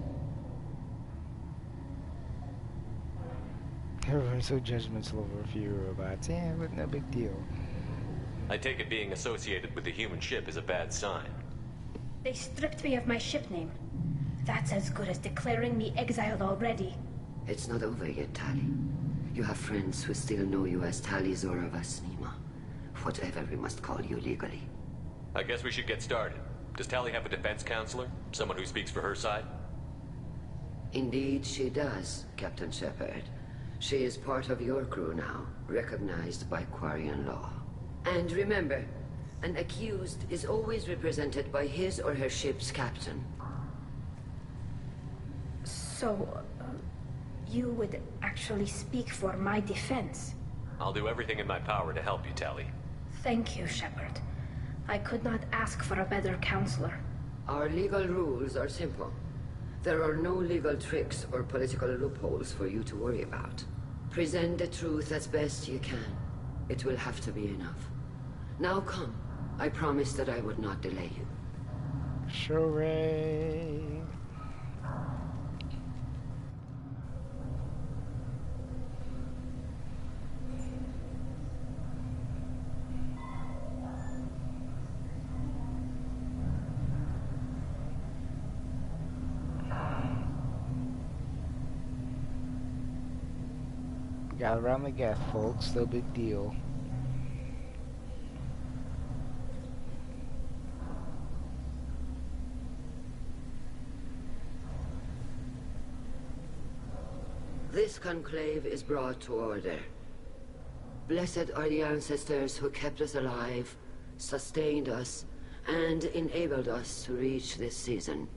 Everyone's so judgmental over a few robots. Yeah, but no big deal. I take it being associated with the human ship is a bad sign. They stripped me of my ship name. That's as good as declaring me exiled already. It's not over yet, Tali. You have friends who still know you as Talizora vas Nima. Whatever we must call you legally. I guess we should get started. Does Tali have a defense counselor? Someone who speaks for her side? Indeed she does, Captain Shepard. She is part of your crew now, recognized by Quarian law. And remember, an accused is always represented by his or her ship's captain. So, you would actually speak for my defense? I'll do everything in my power to help you, Tali. Thank you, Shepard. I could not ask for a better counselor. Our legal rules are simple. There are no legal tricks or political loopholes for you to worry about. Present the truth as best you can. It will have to be enough. Now come. I promised that I would not delay you. Sure. Got around the gap, folks. No big deal. This conclave is brought to order. Blessed are the ancestors who kept us alive, sustained us, and enabled us to reach this season.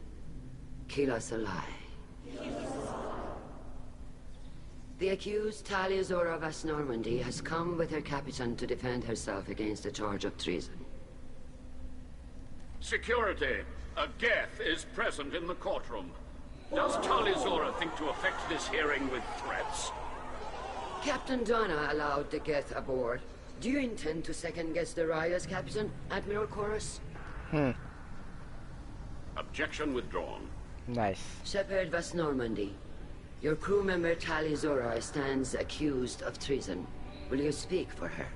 Keep us alive. The accused Taliazora Vas Normandy has come with her captain to defend herself against a charge of treason. Security. A Geth is present in the courtroom. Does Taliazora think to affect this hearing with threats? Captain Donna allowed the Geth aboard. Do you intend to second-guess the Raya's captain, Admiral Chorus? Objection withdrawn. Nice. Shepard Vas Normandy, your crew member Taliazora stands accused of treason. Will you speak for her?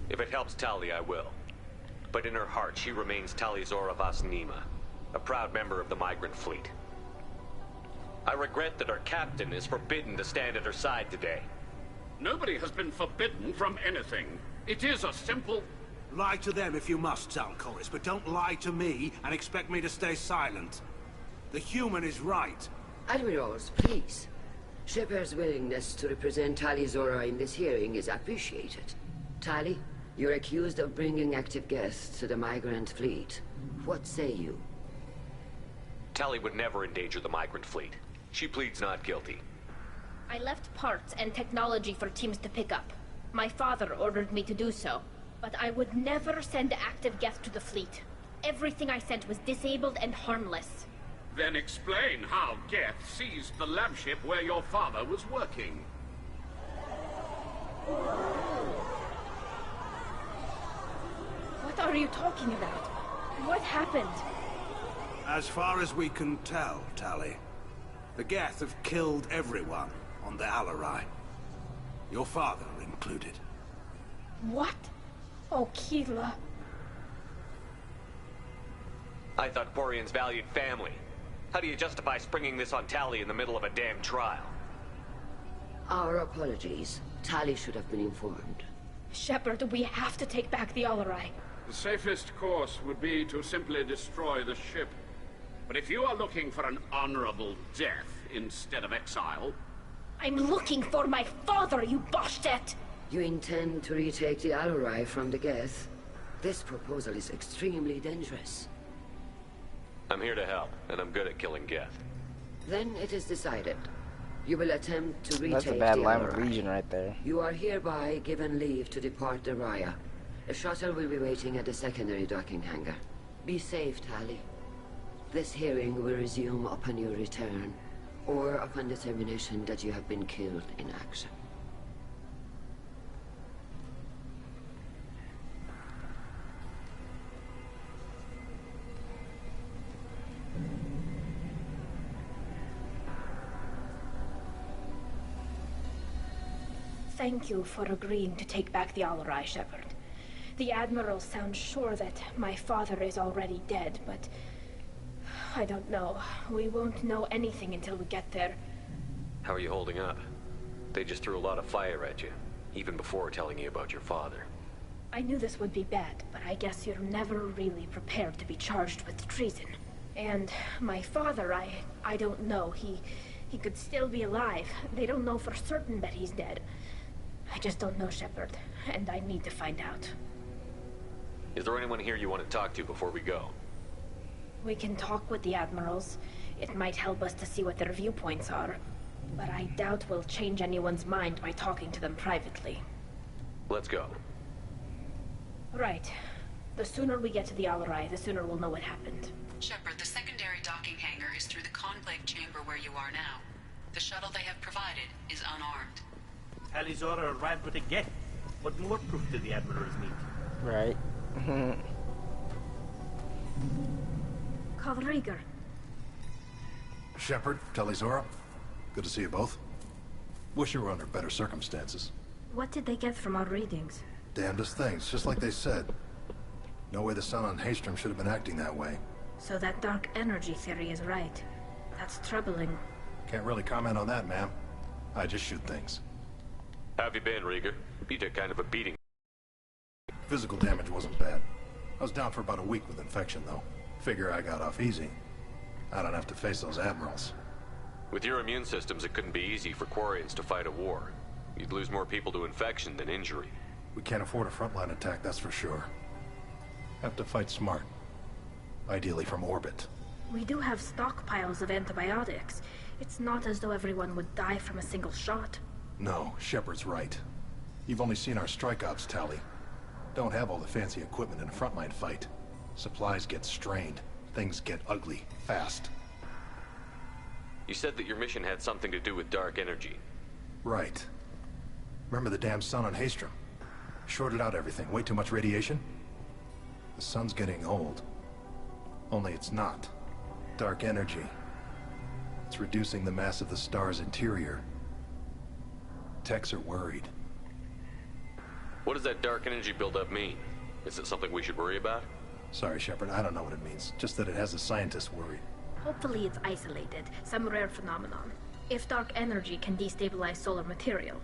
If it helps Tali, I will. But in her heart, she remains Taliazora Vas Nima, a proud member of the migrant fleet. I regret that our captain is forbidden to stand at her side today. Nobody has been forbidden from anything. It is a simple... Lie to them if you must, Zalcoris, but don't lie to me and expect me to stay silent. The human is right. Admirals, please. Shepard's willingness to represent Taliazora in this hearing is appreciated. Tali, you're accused of bringing active guests to the migrant fleet. What say you? Tali would never endanger the migrant fleet. She pleads not guilty. I left parts and technology for teams to pick up. My father ordered me to do so, but I would never send active guests to the fleet. Everything I sent was disabled and harmless. Then explain how Geth seized the lab ship where your father was working. What are you talking about? What happened? As far as we can tell, Tali, the Geth have killed everyone on the Alarai. Your father included. What? Oh, Keela. I thought Quarians valued family. How do you justify springing this on Tali in the middle of a damn trial? Our apologies. Tali should have been informed. Shepard, we have to take back the Alarai. The safest course would be to simply destroy the ship. But if you are looking for an honorable death instead of exile... I'm looking for my father, you bastet! You intend to retake the Alarai from the Geth? This proposal is extremely dangerous. I'm here to help, and I'm good at killing Geth. Then it is decided. You will attempt to retake That's a bad the line with Alarai. Legion right there. You are hereby given leave to depart the Raya. A shuttle will be waiting at the secondary docking hangar. Be safe, Tali. This hearing will resume upon your return, or upon determination that you have been killed in action. Thank you for agreeing to take back the Alarai, Shepard. The Admiral sounds sure that my father is already dead, but... I don't know. We won't know anything until we get there. How are you holding up? They just threw a lot of fire at you, even before telling you about your father. I knew this would be bad, but I guess you're never really prepared to be charged with treason. And my father, I don't know. He could still be alive. They don't know for certain that he's dead. I just don't know, Shepard, and I need to find out. Is there anyone here you want to talk to before we go? We can talk with the Admirals. It might help us to see what their viewpoints are. But I doubt we'll change anyone's mind by talking to them privately. Let's go. Right. The sooner we get to the Alarai, the sooner we'll know what happened. Shepard, the secondary docking hangar is through the conclave chamber where you are now. The shuttle they have provided is unarmed. Taliazora arrived with a Geth. What more proof do the Admirals need? Right. Kalrieger. Shepard, Taliazora, good to see you both. Wish you were under better circumstances. What did they get from our readings? Damnedest things, just like they said. No way the sun on Haystrom should have been acting that way. So that dark energy theory is right. That's troubling. Can't really comment on that, ma'am. I just shoot things. How have you been, Rieger? You took kind of a beating. Physical damage wasn't bad. I was down for about a week with infection, though. Figure I got off easy. I don't have to face those admirals. With your immune systems, it couldn't be easy for Quarians to fight a war. You'd lose more people to infection than injury. We can't afford a frontline attack, that's for sure. Have to fight smart. Ideally from orbit. We do have stockpiles of antibiotics. It's not as though everyone would die from a single shot. No, Shepard's right. You've only seen our strike ops, Tally. Don't have all the fancy equipment in a frontline fight. Supplies get strained. Things get ugly, fast. You said that your mission had something to do with dark energy. Right. Remember the damn sun on Haestrom? Shorted out everything. Way too much radiation? The sun's getting old. Only it's not. Dark energy. It's reducing the mass of the star's interior. Techs are worried. What does that dark energy buildup mean? Is it something we should worry about? Sorry, Shepard, I don't know what it means. Just that it has the scientists worried. Hopefully it's isolated, some rare phenomenon. If dark energy can destabilize solar material.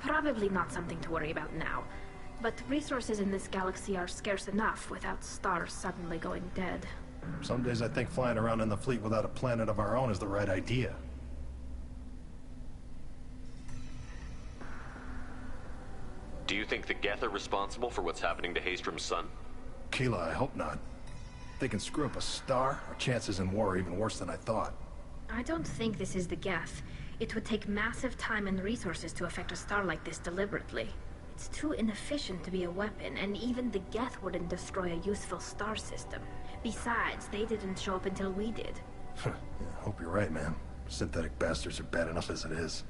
Probably not something to worry about now. But resources in this galaxy are scarce enough without stars suddenly going dead. Some days I think flying around in the fleet without a planet of our own is the right idea. Do you think the Geth are responsible for what's happening to Haestrom's sun? Keela, I hope not. If they can screw up a star, our chances in war are even worse than I thought. I don't think this is the Geth. It would take massive time and resources to affect a star like this deliberately. It's too inefficient to be a weapon, and even the Geth wouldn't destroy a useful star system. Besides, they didn't show up until we did. Yeah, hope you're right, man. Synthetic bastards are bad enough as it is.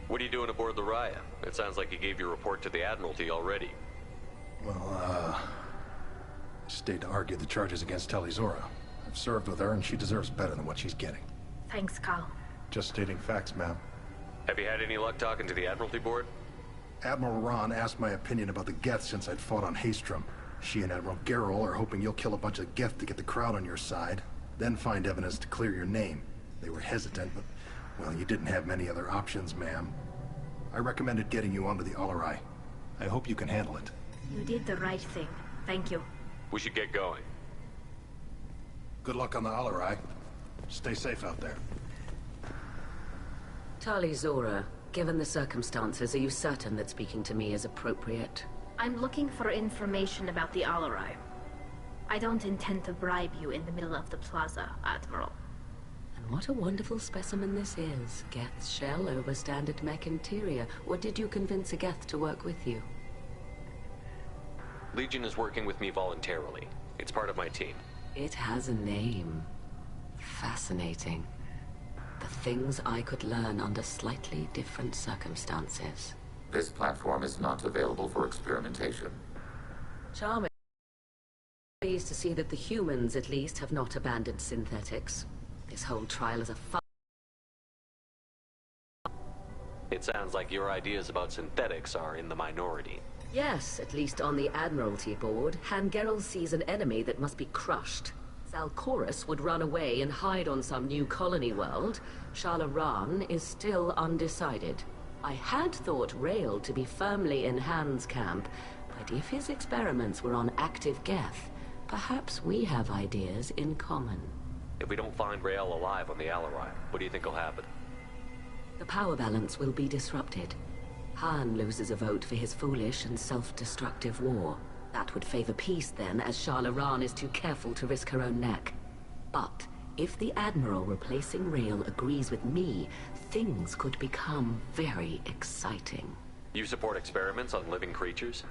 What are you doing aboard the Raya? It sounds like you gave your report to the Admiralty already. Well, stayed to argue the charges against Talizora. I've served with her, and she deserves better than what she's getting. Thanks, Carl. Just stating facts, ma'am. Have you had any luck talking to the Admiralty Board? Admiral Ron asked my opinion about the Geth since I'd fought on Haestrom. She and Admiral Garrel are hoping you'll kill a bunch of Geth to get the crowd on your side, then find evidence to clear your name. They were hesitant, but, well, you didn't have many other options, ma'am. I recommended getting you onto the Alarai. I hope you can handle it. You did the right thing. Thank you. We should get going. Good luck on the Alarai. Stay safe out there. Talizora, given the circumstances, are you certain that speaking to me is appropriate? I'm looking for information about the Alarai. I don't intend to bribe you in the middle of the plaza, Admiral. And what a wonderful specimen this is. Geth's shell over standard mech interior. Or did you convince a Geth to work with you? Legion is working with me voluntarily. It's part of my team. It has a name. Fascinating. The things I could learn under slightly different circumstances. This platform is not available for experimentation. Charming. Pleased to see that the humans, at least, have not abandoned synthetics. This whole trial is a fun. It sounds like your ideas about synthetics are in the minority. Yes, at least on the Admiralty board, Hangerel sees an enemy that must be crushed. Zalcorus would run away and hide on some new colony world. Shalaran is still undecided. I had thought Rael to be firmly in Han's camp, but if his experiments were on active Geth, perhaps we have ideas in common. If we don't find Rael alive on the Alarai, what do you think will happen? The power balance will be disrupted. Han loses a vote for his foolish and self-destructive war. That would favor peace then, as Shalaran is too careful to risk her own neck. But if the Admiral replacing Rael agrees with me, things could become very exciting. You support experiments on living creatures?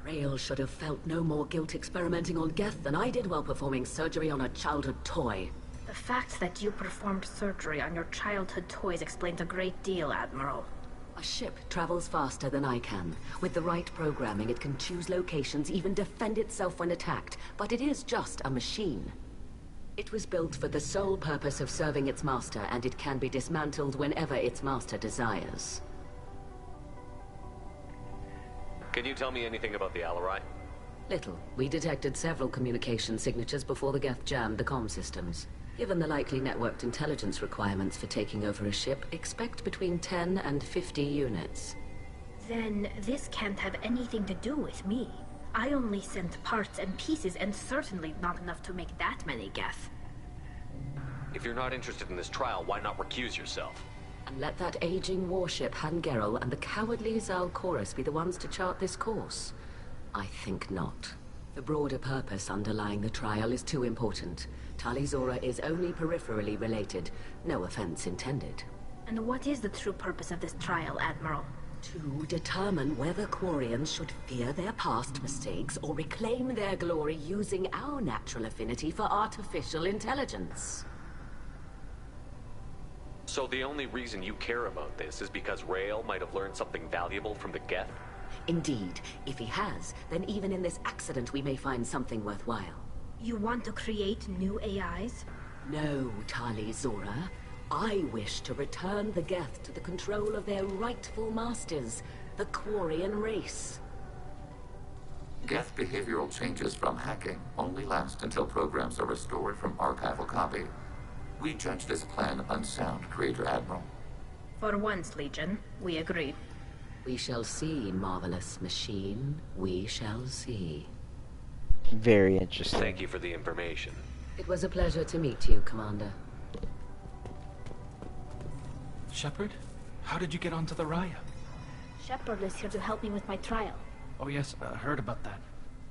Rael should have felt no more guilt experimenting on Geth than I did while performing surgery on a childhood toy. The fact that you performed surgery on your childhood toys explains a great deal, Admiral. A ship travels faster than I can. With the right programming, it can choose locations, even defend itself when attacked. But it is just a machine. It was built for the sole purpose of serving its master, and it can be dismantled whenever its master desires. Can you tell me anything about the Alarai? Little. We detected several communication signatures before the Geth jammed the comm systems. Given the likely networked intelligence requirements for taking over a ship, expect between 10 and 50 units. Then this can't have anything to do with me. I only sent parts and pieces, and certainly not enough to make that many Geth. If you're not interested in this trial, why not recuse yourself? And let that aging warship Han-Gerrel and the cowardly Zal Chorus be the ones to chart this course? I think not. The broader purpose underlying the trial is too important. Tali-Zora is only peripherally related. No offense intended. And what is the true purpose of this trial, Admiral? To determine whether Quarians should fear their past mistakes or reclaim their glory using our natural affinity for artificial intelligence. So the only reason you care about this is because Rael might have learned something valuable from the Geth? Indeed. If he has, then even in this accident we may find something worthwhile. You want to create new AIs? No, Tali-Zora. I wish to return the Geth to the control of their rightful masters, the Quarian race. Geth behavioral changes from hacking only last until programs are restored from archival copy. We judge this plan unsound, Creator Admiral. For once, Legion, we agree. We shall see, marvelous machine. We shall see. Very interesting. Thank you for the information. It was a pleasure to meet you, Commander. Shepard? How did you get onto the Raya? Shepard is here to help me with my trial. Oh yes, I heard about that.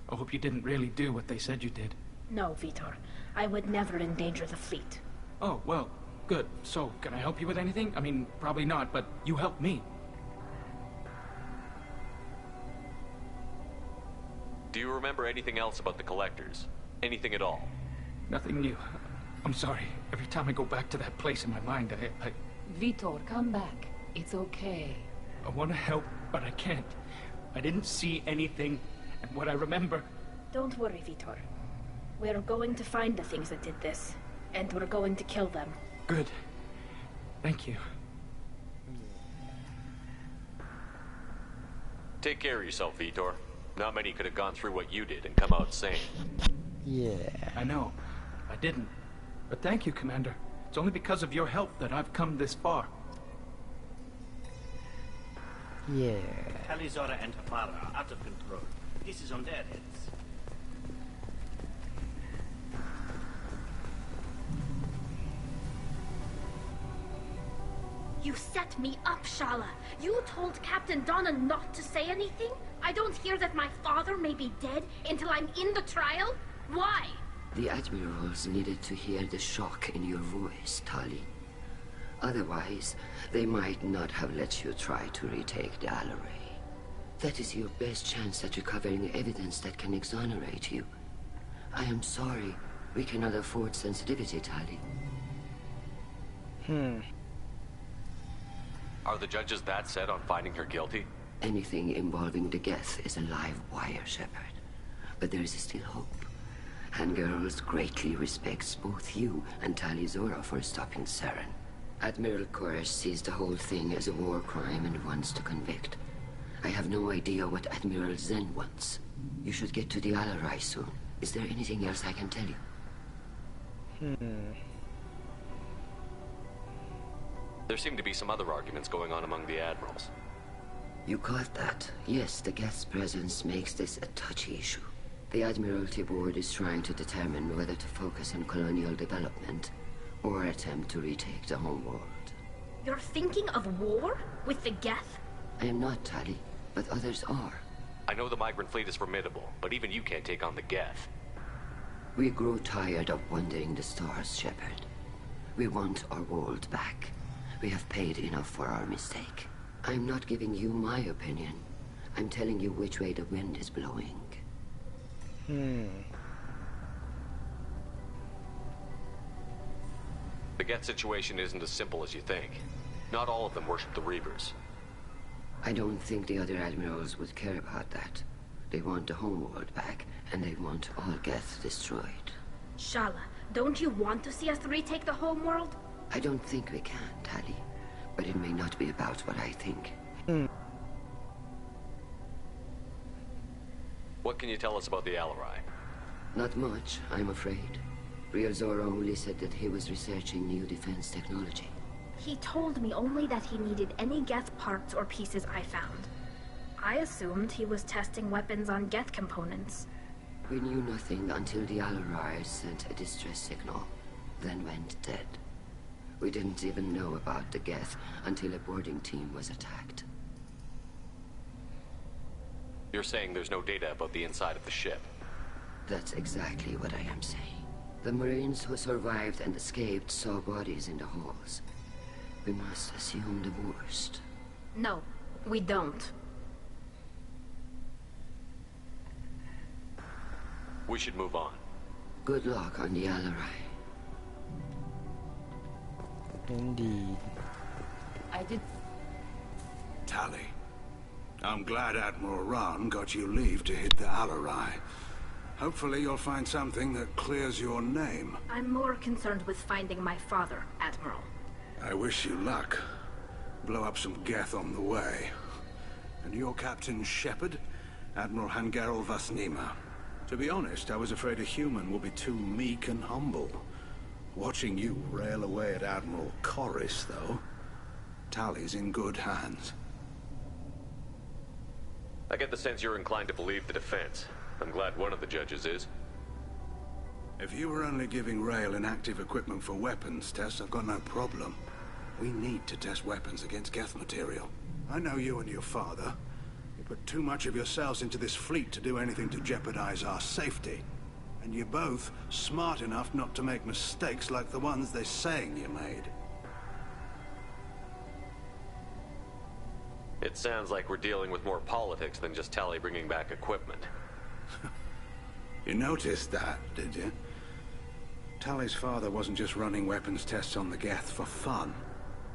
I hope you didn't really do what they said you did. No, Vitor. I would never endanger the fleet. Oh, well, good. So, can I help you with anything? I mean, probably not, but you helped me. Do you remember anything else about the Collectors? Anything at all? Nothing new. I'm sorry. Every time I go back to that place in my mind, I Vitor, come back. It's okay. I want to help, but I can't. I didn't see anything, and what I remember... Don't worry, Vitor. We're going to find the things that did this, and we're going to kill them. Good. Thank you. Take care of yourself, Vitor. Not many could have gone through what you did and come out sane. Yeah. I know. I didn't. But thank you, Commander. It's only because of your help that I've come this far. Yeah. Tali-Zora and her father are out of control. This is on their heads. You set me up, Shala. You told Captain Donna not to say anything? I don't hear that my father may be dead until I'm in the trial? Why? The Admirals needed to hear the shock in your voice, Tali. Otherwise, they might not have let you try to retake the Alaray. That is your best chance at recovering evidence that can exonerate you. I am sorry. We cannot afford sensitivity, Tali. Are the judges that set on finding her guilty? Anything involving the Geth is a live wire, Shepard. But there is still hope. Han-Gerrel greatly respects both you and Tali-Zora for stopping Saren. Admiral Koresh sees the whole thing as a war crime and wants to convict. I have no idea what Admiral Zen wants. You should get to the Alarai soon. Is there anything else I can tell you? There seem to be some other arguments going on among the admirals. You caught that. Yes, the Geth's presence makes this a touchy issue. The Admiralty Board is trying to determine whether to focus on colonial development or attempt to retake the homeworld. You're thinking of war? With the Geth? I am not, Tali, but others are. I know the migrant fleet is formidable, but even you can't take on the Geth. We grow tired of wandering the stars, Shepard. We want our world back. We have paid enough for our mistake. I'm not giving you my opinion. I'm telling you which way the wind is blowing. The Geth situation isn't as simple as you think. Not all of them worship the Reapers. I don't think the other admirals would care about that. They want the homeworld back, and they want all Geth destroyed. Shala, don't you want to see us retake the homeworld? I don't think we can, Tali. But it may not be about what I think. What can you tell us about the Alarai? Not much, I'm afraid. Real Zora only said that he was researching new defense technology. He told me only that he needed any Geth parts or pieces I found. I assumed he was testing weapons on Geth components. We knew nothing until the Alarai sent a distress signal, then went dead. We didn't even know about the Geth until a boarding team was attacked. You're saying there's no data about the inside of the ship? That's exactly what I am saying. The Marines who survived and escaped saw bodies in the halls. We must assume the worst. No, we don't. We should move on. Good luck on the Alarai. Indeed. I did... Tali, I'm glad Admiral Rahn got you leave to hit the Alarai. Hopefully you'll find something that clears your name. I'm more concerned with finding my father, Admiral. I wish you luck. Blow up some Geth on the way. And your Captain Shepard, Admiral Hangarel Vasnima. To be honest, I was afraid a human would be too meek and humble. Watching you rail away at Admiral Corris, though, Tali's in good hands. I get the sense you're inclined to believe the defense. I'm glad one of the judges is. If you were only giving Rail inactive equipment for weapons tests, I've got no problem. We need to test weapons against Geth material. I know you and your father. You put too much of yourselves into this fleet to do anything to jeopardize our safety. And you're both smart enough not to make mistakes like the ones they're saying you made. It sounds like we're dealing with more politics than just Tali bringing back equipment. You noticed that, did you? Tali's father wasn't just running weapons tests on the Geth for fun.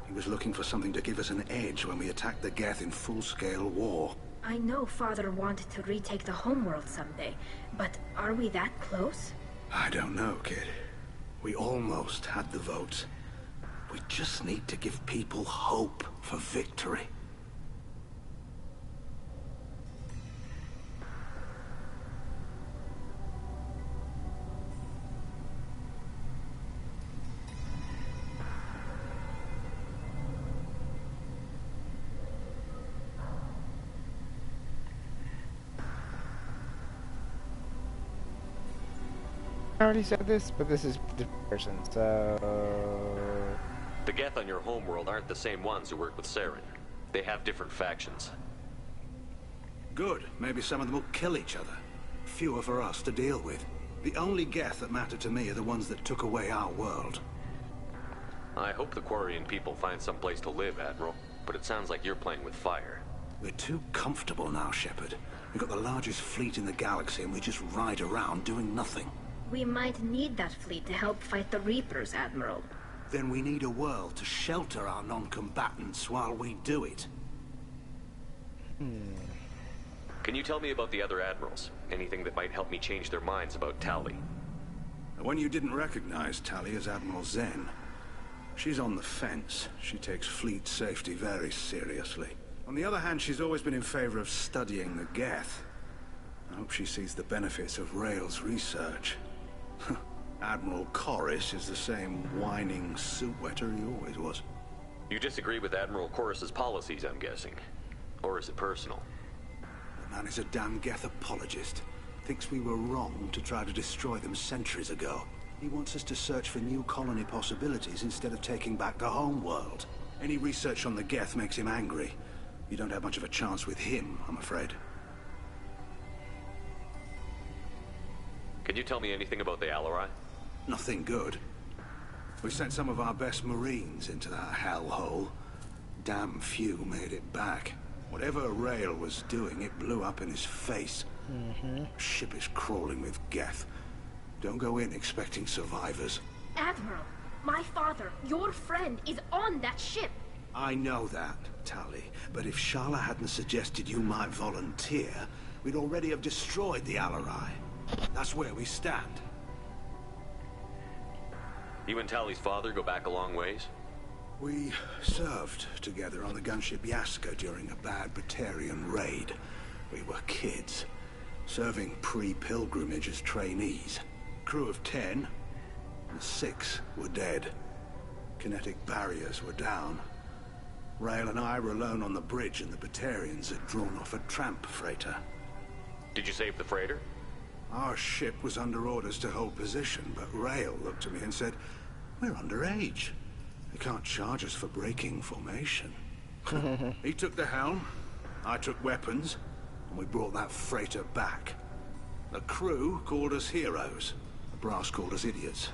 He was looking for something to give us an edge when we attacked the Geth in full-scale war. I know Father wanted to retake the homeworld someday, but are we that close? I don't know, kid. We almost had the votes. We just need to give people hope for victory. I already said this, but this is the person, so... The Geth on your homeworld aren't the same ones who work with Saren. They have different factions. Good. Maybe some of them will kill each other. Fewer for us to deal with. The only Geth that matter to me are the ones that took away our world. I hope the Quarian people find some place to live, Admiral. But it sounds like you're playing with fire. We're too comfortable now, Shepard. We've got the largest fleet in the galaxy and we just ride around doing nothing. We might need that fleet to help fight the Reapers, Admiral. Then we need a world to shelter our non-combatants while we do it. Can you tell me about the other admirals? Anything that might help me change their minds about Tali? The one you didn't recognize, Tali, is Admiral Zen. She's on the fence. She takes fleet safety very seriously. On the other hand, she's always been in favor of studying the Geth. I hope she sees the benefits of Rail's research. Admiral Corris is the same whining suit wetter he always was. You disagree with Admiral Corris's policies, I'm guessing. Or is it personal? The man is a damn Geth apologist. Thinks we were wrong to try to destroy them centuries ago. He wants us to search for new colony possibilities instead of taking back the home world. Any research on the Geth makes him angry. You don't have much of a chance with him, I'm afraid. Can you tell me anything about the Alarai? Nothing good. We sent some of our best Marines into that hellhole. Damn few made it back. Whatever Rail was doing, it blew up in his face. Ship is crawling with Geth. Don't go in expecting survivors. Admiral, my father, your friend, is on that ship. I know that, Tali. But if Shala hadn't suggested you might volunteer, we'd already have destroyed the Alarai. That's where we stand. You and Tali's father go back a long ways? We served together on the gunship Yaska during a bad Batarian raid. We were kids, serving pre-pilgrimage as trainees. Crew of 10, and 6 were dead. Kinetic barriers were down. Rail and I were alone on the bridge and the Batarians had drawn off a tramp freighter. Did you save the freighter? Our ship was under orders to hold position, but Rail looked at me and said, "We're underage. They can't charge us for breaking formation." He took the helm, I took weapons, and we brought that freighter back. The crew called us heroes. The brass called us idiots.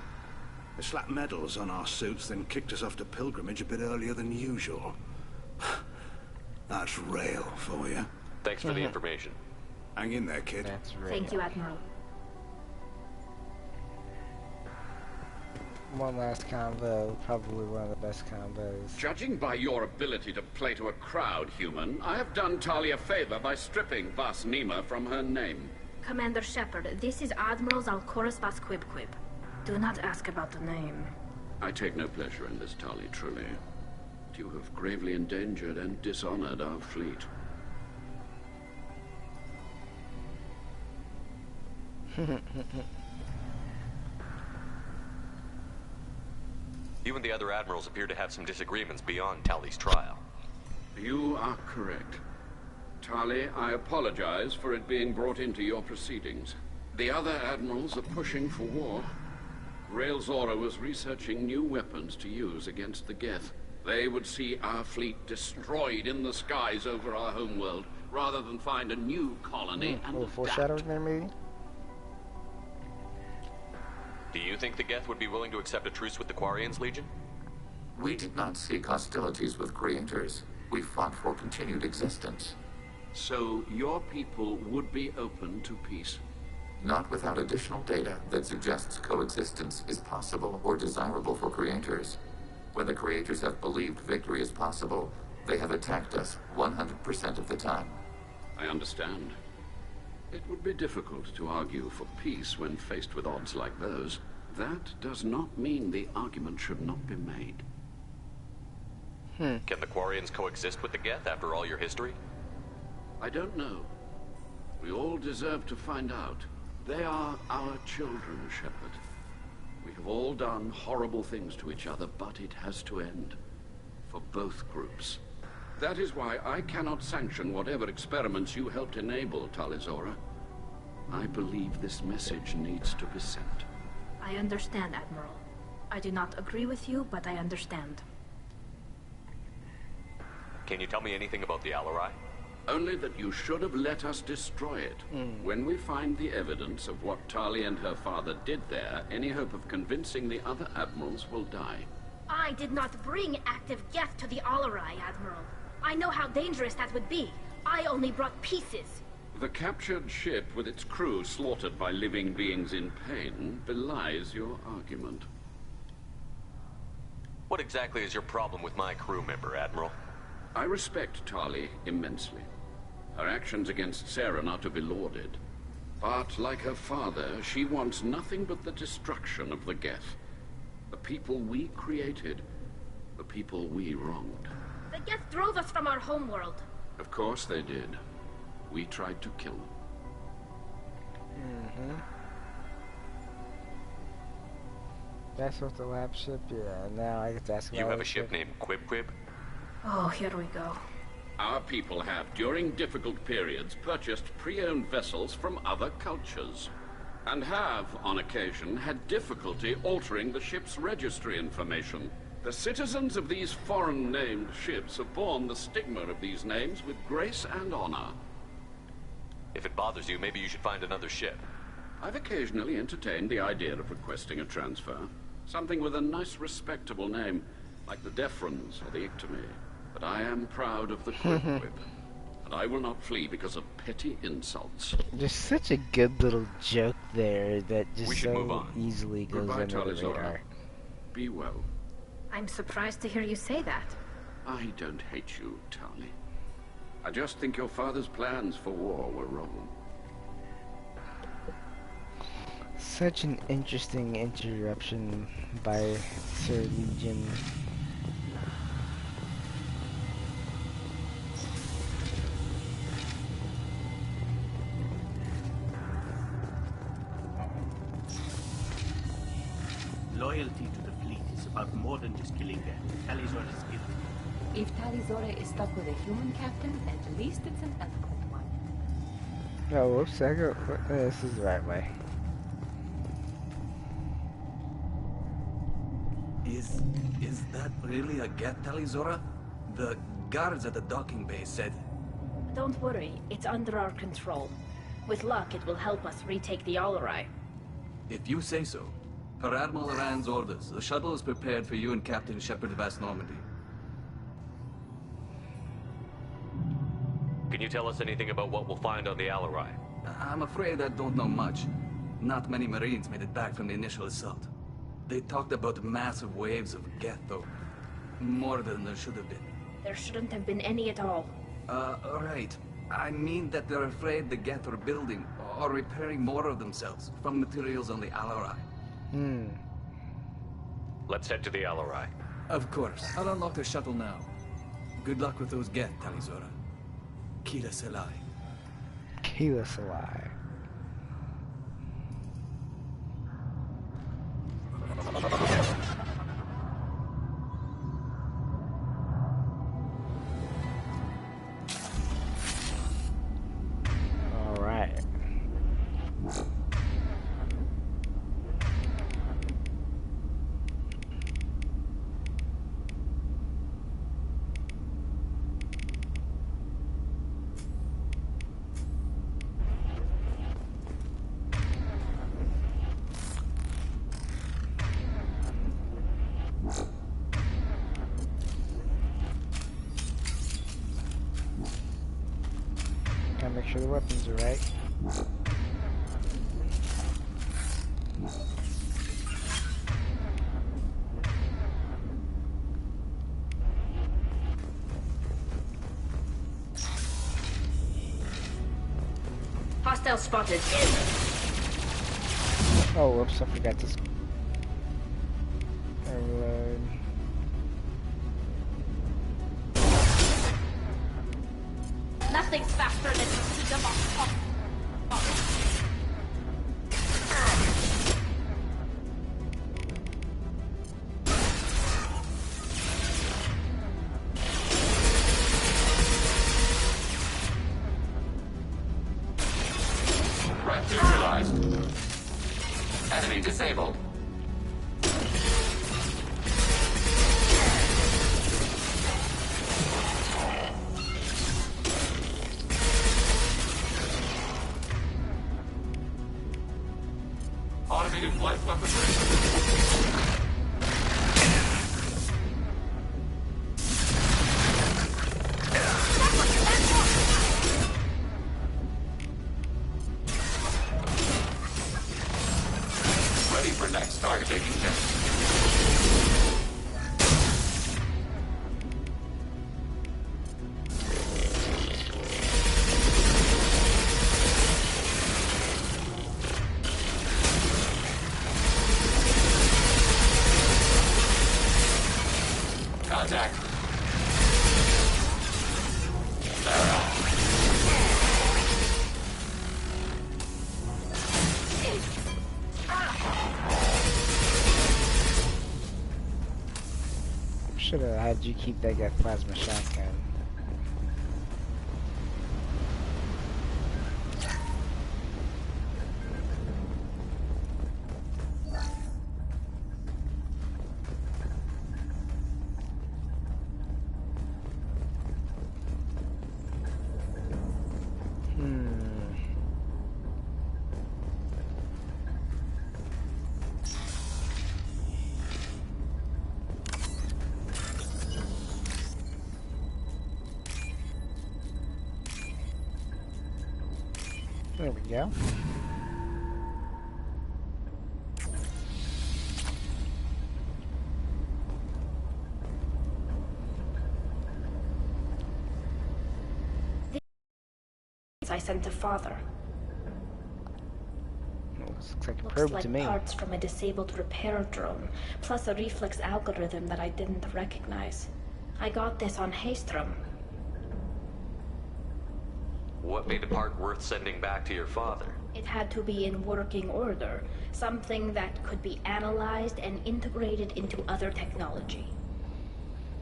They slapped medals on our suits, then kicked us off to pilgrimage a bit earlier than usual. That's Rail for you. Thanks for the information. Hang in there, kid. That's Rail. Thank you, Admiral. One last combo, probably one of the best combos. Judging by your ability to play to a crowd, human, I have done Talia a favor by stripping Vas Nima from her name. Commander Shepard, this is Admiral Zalkoris Vas Quib. Do not ask about the name. I take no pleasure in this, Tali, truly. You have gravely endangered and dishonored our fleet. You and the other admirals appear to have some disagreements beyond Tali's trial. You are correct. Tali, I apologize for it being brought into your proceedings. The other admirals are pushing for war. Rail Zora was researching new weapons to use against the Geth. They would see our fleet destroyed in the skies over our homeworld, rather than find a new colony and a little foreshadowing there, maybe? Do you think the Geth would be willing to accept a truce with the Quarians, Legion? We did not seek hostilities with creators. We fought for continued existence. So your people would be open to peace? Not without additional data that suggests coexistence is possible or desirable for creators. When the creators have believed victory is possible, they have attacked us 100% of the time. I understand. It would be difficult to argue for peace when faced with odds like those. That does not mean the argument should not be made. Can the Quarians coexist with the Geth after all your history? I don't know. We all deserve to find out. They are our children, Shepard. We have all done horrible things to each other, but it has to end. For both groups. That is why I cannot sanction whatever experiments you helped enable, Talizora. I believe this message needs to be sent. I understand, Admiral. I do not agree with you, but I understand. Can you tell me anything about the Alarai? Only that you should have let us destroy it. When we find the evidence of what Tali and her father did there, any hope of convincing the other admirals will die. I did not bring active Geth to the Alarai, Admiral. I know how dangerous that would be. I only brought pieces. The captured ship with its crew slaughtered by living beings in pain belies your argument. What exactly is your problem with my crew member, Admiral? I respect Tali immensely. Her actions against Saren are to be lauded. But, like her father, she wants nothing but the destruction of the Geth. The people we created. The people we wronged. The Geth drove us from our homeworld. Of course they did. We tried to kill them. That's what the lab ship, yeah. Now I get to ask about You have a ship named Quib? Oh, here we go. Our people have, during difficult periods, purchased pre-owned vessels from other cultures. And have, on occasion, had difficulty altering the ship's registry information. The citizens of these foreign-named ships have borne the stigma of these names with grace and honor. If it bothers you, maybe you should find another ship. I've occasionally entertained the idea of requesting a transfer. Something with a nice, respectable name, like the Defrons or the Ictomy. But I am proud of the Quib, and I will not flee because of petty insults. There's such a good little joke there that just move so on. easily goes Goodbye, under the Talizora. radar. Be well. I'm surprised to hear you say that. I don't hate you, Tali. I just think your father's plans for war were wrong. Such an interesting interruption by Sir Legion. Loyalty to the fleet is about more than just killing them. Talizora is guilty. If Talizora is stuck with a human captain, at least it's an eloquent one. Oh, whoops, I go. This is the right way. Is that really a Geth, Talizora? The guards at the docking bay said... Don't worry, it's under our control. With luck, it will help us retake the Alarai. If you say so. Per Admiral Rand's orders, the shuttle is prepared for you and Captain Shepard Vast Normandy. Can you tell us anything about what we'll find on the Alarai? I'm afraid I don't know much. Not many Marines made it back from the initial assault. They talked about massive waves of Geth, though. More than there should have been. There shouldn't have been any at all. Right. I mean that they're afraid the Geth are building or repairing more of themselves from materials on the Alarai. Let's head to the Alarai. Of course. I'll unlock the shuttle now. Good luck with those Geth, Talizora. Kila Selai. Kila Selai. All right. Gotta make sure the weapons are right. Hostile spotted. Oh, whoops, I forgot this. Overload. Nothing's faster than to see them off. Threat neutralized. Enemy disabled. Automated flight weaponry. Ready for next targeting mission. Contact. Should have had you keep that guy plasma shotgun. There we go. I sent to Father. Looks like a Looks probe like to me. parts from a disabled repair drone, plus a reflex algorithm that I didn't recognize. I got this on Haystrom. What made the part worth sending back to your father? It had to be in working order, something that could be analyzed and integrated into other technology.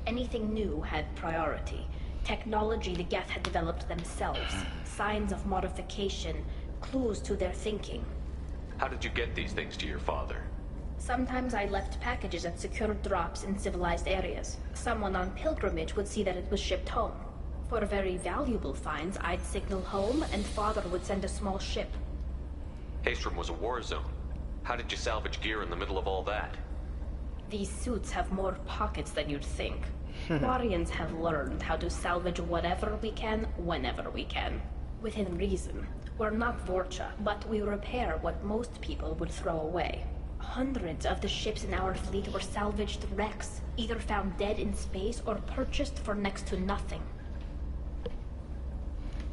Anything new had priority. Technology the Geth had developed themselves. Signs of modification, clues to their thinking. How did you get these things to your father? Sometimes I left packages at secured drops in civilized areas. Someone on pilgrimage would see that it was shipped home. For very valuable finds, I'd signal home, and Father would send a small ship. Haestrom was a war zone. How did you salvage gear in the middle of all that? These suits have more pockets than you'd think. Quarians have learned how to salvage whatever we can, whenever we can. Within reason. We're not Vorcha, but we repair what most people would throw away. Hundreds of the ships in our fleet were salvaged wrecks, either found dead in space or purchased for next to nothing.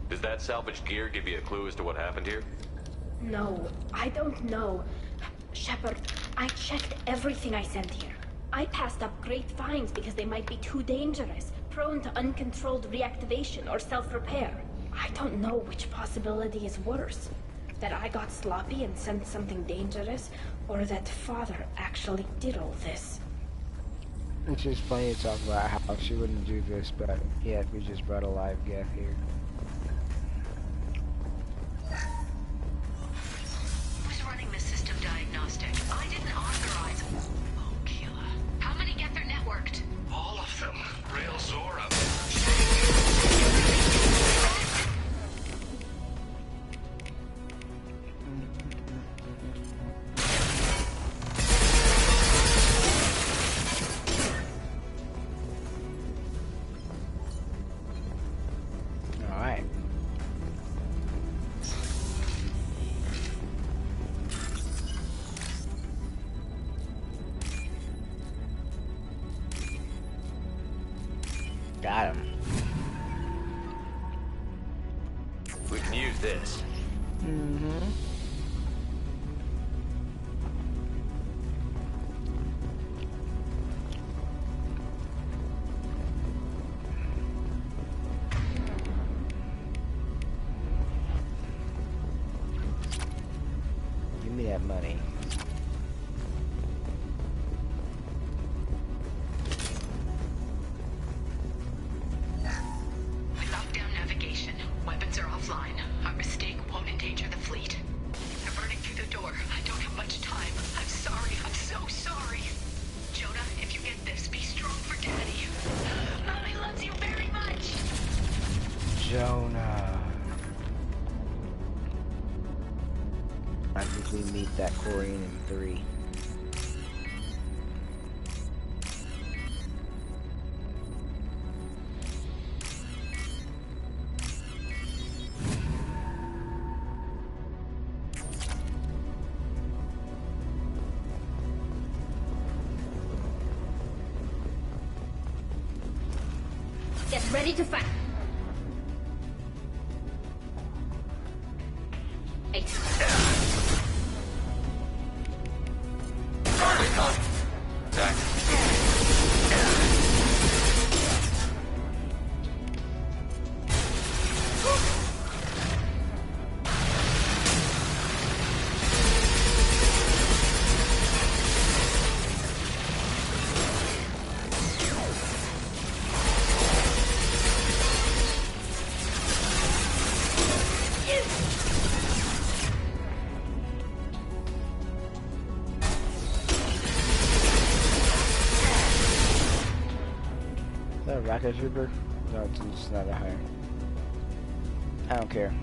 Does that salvaged gear give you a clue as to what happened here? No, I don't know. Shepard, I checked everything I sent here. I passed up great finds because they might be too dangerous, prone to uncontrolled reactivation or self-repair. I don't know which possibility is worse. That I got sloppy and sent something dangerous, or that Father actually did all this. It's just funny to talk about how she wouldn't do this, but yeah, we just brought a live Geth here. Who's running the system diagnostic? I didn't authorize. Oh, Keela. How many Geth are networked? All of them. Rail Zora. Got him. We can use this. Mm-hmm. Give me that money. We locked down navigation. Weapons are offline. Our mistake won't endanger the fleet. They're burning through the door. I don't have much time. I'm sorry. I'm so sorry. Jonah, if you get this, be strong for Daddy. Mommy loves you very much. Jonah. I think we meet that Quarian in 3. Get ready to fight. 8. Is that a rocket trooper? No, it's just not a hire. I don't care.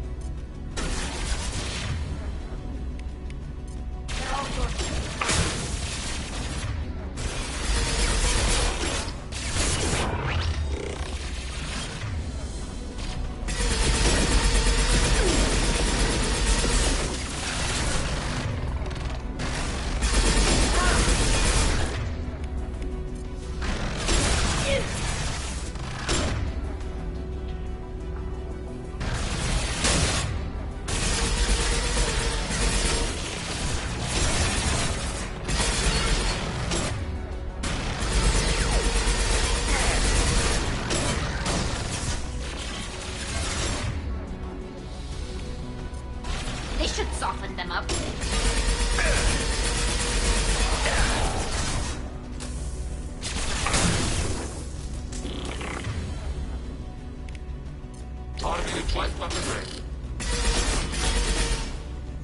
They should soften them up.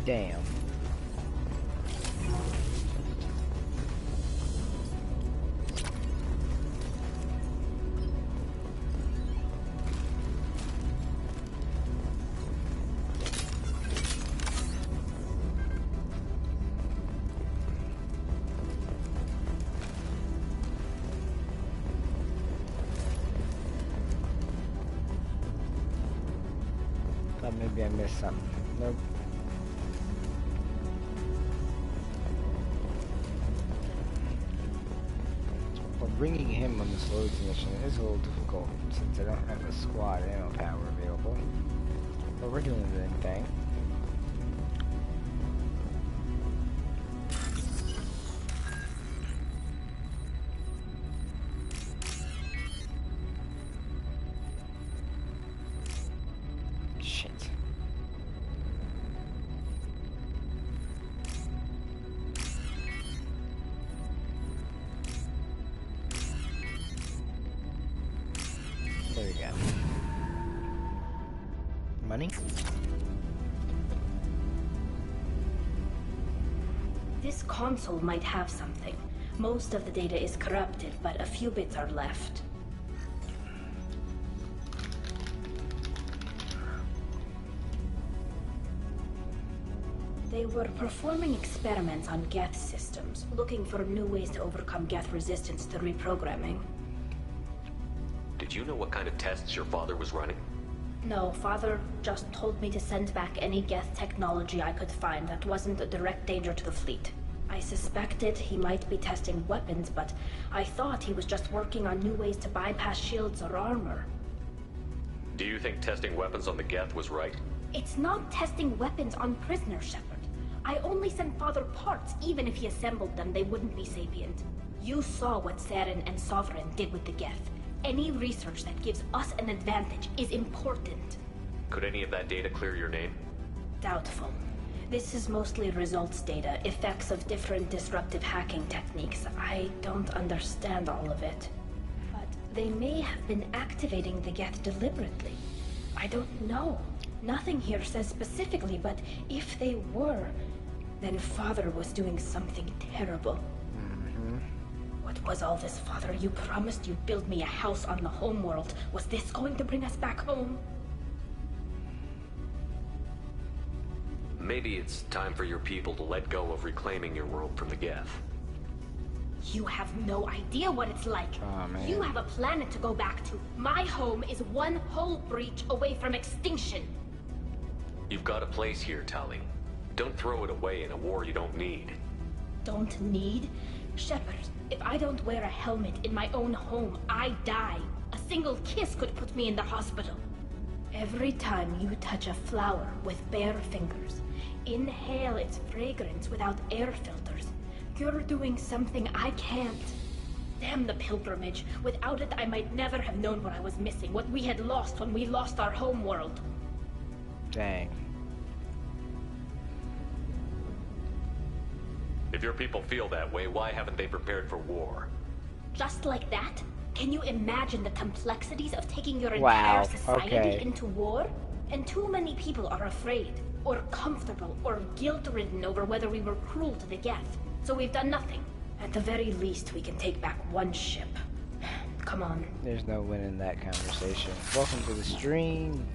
Damn. Thought maybe I missed something. Nope. Well, bringing him on this loads mission is a little difficult since I don't have a squad ammo power available. But we're doing the thing. Shit. There we go. Money? This console might have something. Most of the data is corrupted, but a few bits are left. They were performing experiments on Geth systems, looking for new ways to overcome Geth resistance to reprogramming. Did you know what kind of tests your father was running? No, Father just told me to send back any Geth technology I could find that wasn't a direct danger to the fleet. I suspected he might be testing weapons, but I thought he was just working on new ways to bypass shields or armor. Do you think testing weapons on the Geth was right? It's not testing weapons on prisoners, Shepard. I only sent Father parts. Even if he assembled them, they wouldn't be sapient. You saw what Saren and Sovereign did with the Geth. Any research that gives us an advantage is important. Could any of that data clear your name? Doubtful. This is mostly results data, effects of different disruptive hacking techniques. I don't understand all of it. But they may have been activating the Geth deliberately. I don't know. Nothing here says specifically, but if they were, then Father was doing something terrible. What was all this, Father? You promised you'd build me a house on the homeworld. Was this going to bring us back home? Maybe it's time for your people to let go of reclaiming your world from the Geth. You have no idea what it's like. Oh, man. You have a planet to go back to. My home is one hull breach away from extinction. You've got a place here, Tali. Don't throw it away in a war you don't need. Don't need? Shepard, if I don't wear a helmet in my own home, I die. A single kiss could put me in the hospital. Every time you touch a flower with bare fingers, inhale its fragrance without air filters, you're doing something I can't. Damn the pilgrimage. Without it, I might never have known what I was missing, what we had lost when we lost our home world. Dang. If your people feel that way, why haven't they prepared for war? Just like that? Can you imagine the complexities of taking your Wow, entire society okay. into war? And too many people are afraid, or comfortable, or guilt-ridden over whether we were cruel to the Geth. So we've done nothing. At the very least, we can take back one ship. Come on. There's no win in that conversation. Welcome to the stream.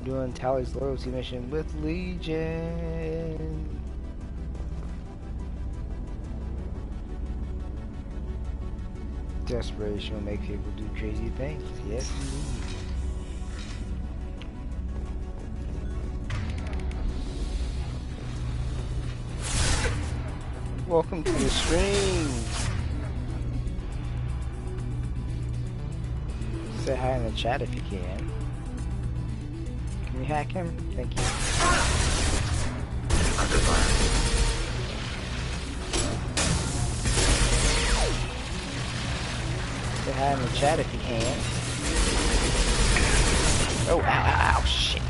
Doing Tali's loyalty mission with Legion. Desperation will make people do crazy things. Yes, indeed. Welcome to the stream. Say hi in the chat if you can. Can you hack him? Thank you. Say hi in the chat if you can. Oh, ow, ow, ow, shit.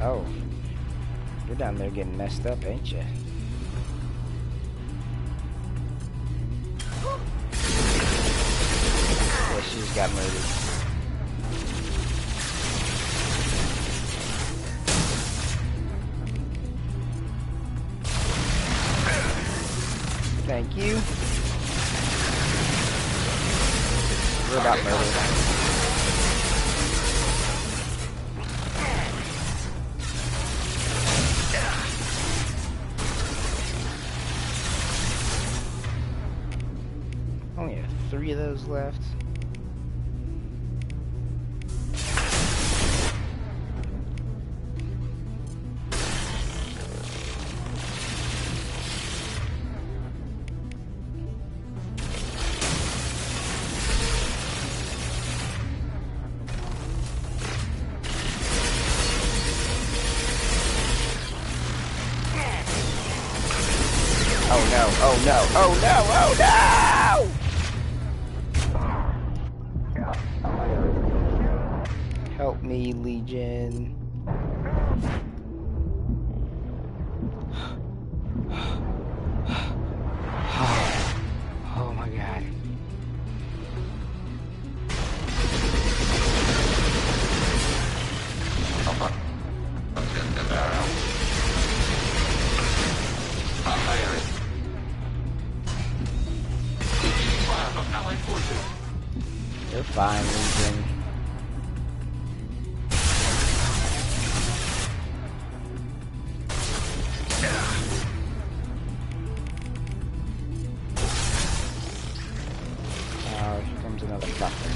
Oh. You're down there getting messed up, ain't you? Yeah, she just got murdered. Thank you. We're about murder. Only have 3 of those left. Oh no, oh no, oh no, oh no! Help me, Legion. Oh my god. You're fine, Legion. Oh, here comes another fucker.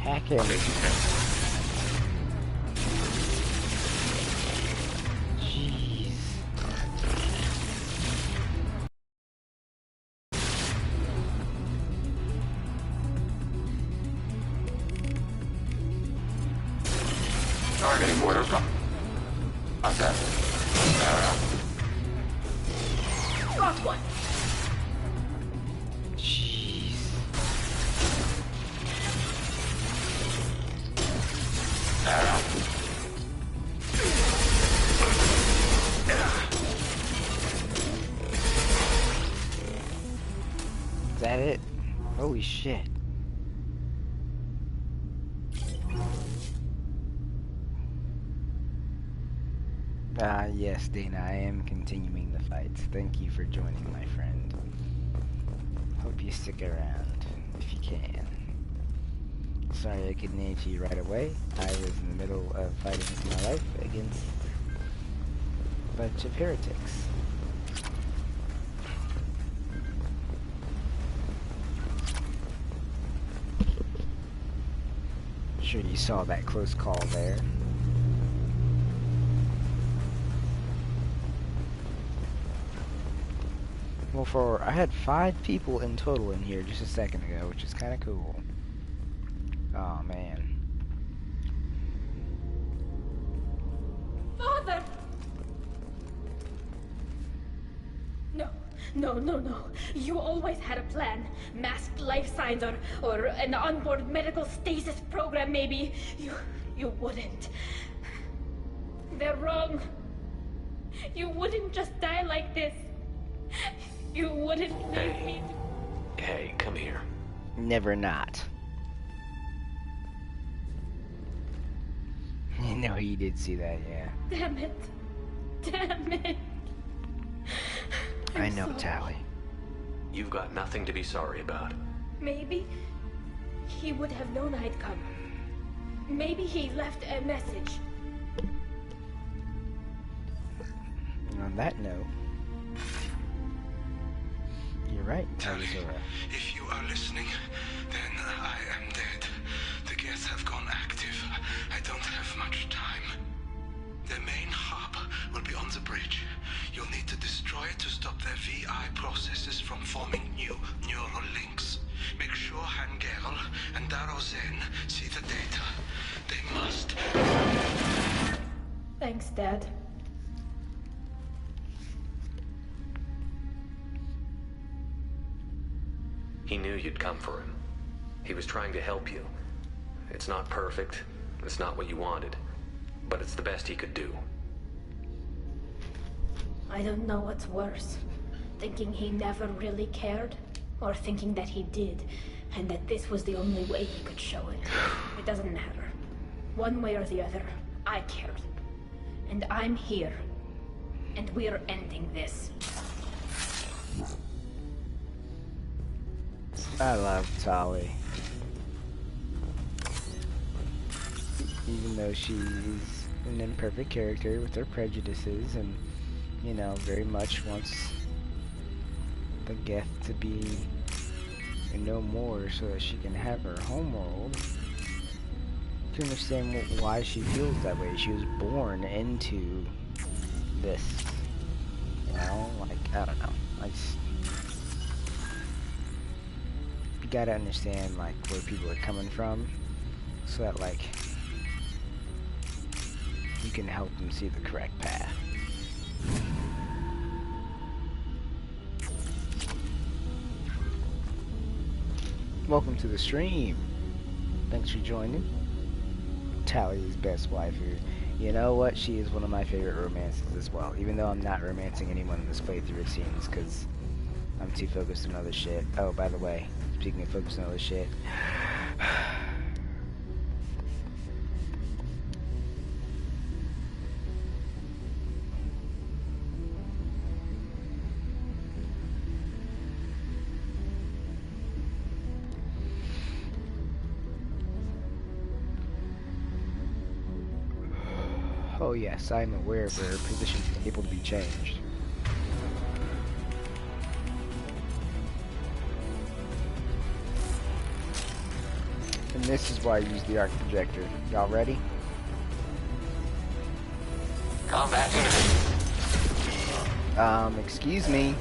Hack him. Jeez. Targeting order from assassin. Got one. Jeez. Is that it? Holy shit. Yes, Dana, I am continuing the fight. Thank you for joining, my friend. Hope you stick around, if you can. Sorry I couldn't answer you right away. I was in the middle of fighting for my life against a bunch of heretics. I'm sure you saw that close call there. Well, I had 5 people in total in here just a second ago, which is kind of cool. Oh man. Father! No. You always had a plan. Masked life signs or an onboard medical stasis program maybe. You wouldn't. They're wrong. You wouldn't just die like this. You wouldn't leave me to... Hey, come here. Never not. You know he did see that, yeah. Damn it. I know, Tally. You've got nothing to be sorry about. Maybe he would have known I'd come. Maybe he left a message. And on that note, you're right, Tally, Zora. if you are listening, then I am dead. The Geth have gone active. I don't have much time. Their main hub will be on the bridge. You'll need to destroy it to stop their VI processes from forming new neural links. Make sure Hangerl and Darozen see the data. They must. Thanks, Dad. He knew you'd come for him. He was trying to help you. It's not perfect. It's not what you wanted. but it's the best he could do. I don't know what's worse. Thinking he never really cared, or thinking that he did, and that this was the only way he could show it. It doesn't matter. One way or the other, I cared. And I'm here. And we're ending this. I love Tali. Even though she's an imperfect character with her prejudices and, you know, very much wants the Geth to be no more so that she can have her homeworld. To understand why she feels that way. She was born into this. You know, like, I don't know. You gotta understand, like, where people are coming from so that, like, you can help them see the correct path. Welcome to the stream. Thanks for joining. Tali's best waifu. You know what? She is one of my favorite romances as well. Even though I'm not romancing anyone in this playthrough, it seems, because I'm too focused on other shit. Oh, by the way, speaking of focused on other shit. Oh yes, I am aware of her position able to be changed. And this is why I use the arc projector. Y'all ready? Combat enemy. Excuse me.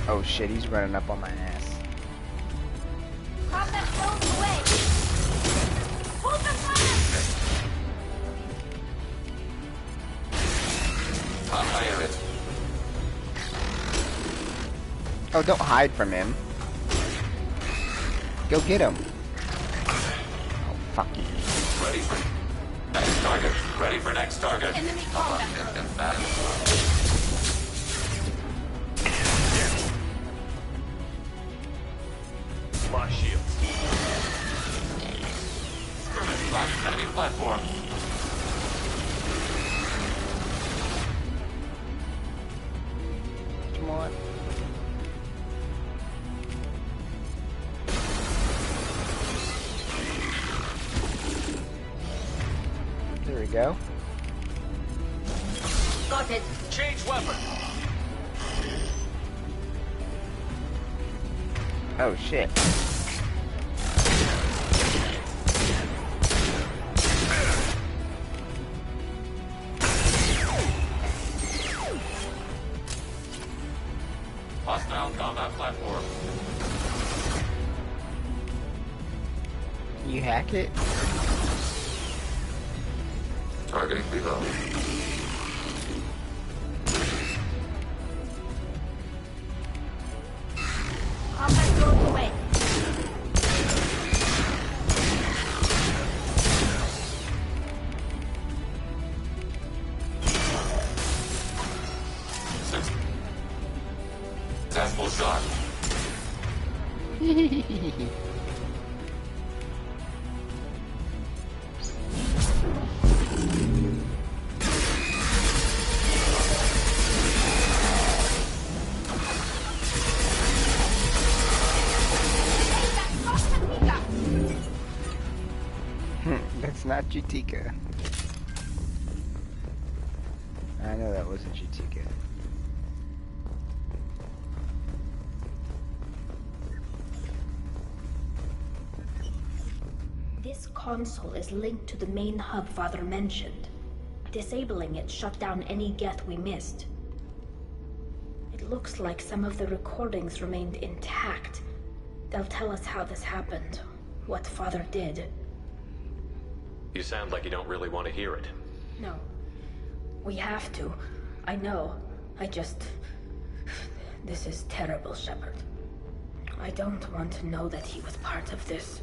Oh shit, he's running up on my ass. Combat blows away! Hold the fire! Fire it. Oh, don't hide from him. Go get him. Oh, fuck you. Ready for next target. Ready for next target. Enemy combat. Lost shields. Lost enemy platform. Come on. There we go. Got it. Change weapon. Oh shit. Hostile combat platform. You hack it? Targeting below. Combat blows away. Successful shot. That's not Jutika. I know that wasn't Jutika. This console is linked to the main hub Father mentioned. Disabling it shut down any Geth we missed. It looks like some of the recordings remained intact. They'll tell us how this happened, what Father did. You sound like you don't really want to hear it. No. We have to. I know. This is terrible, Shepard. I don't want to know that he was part of this.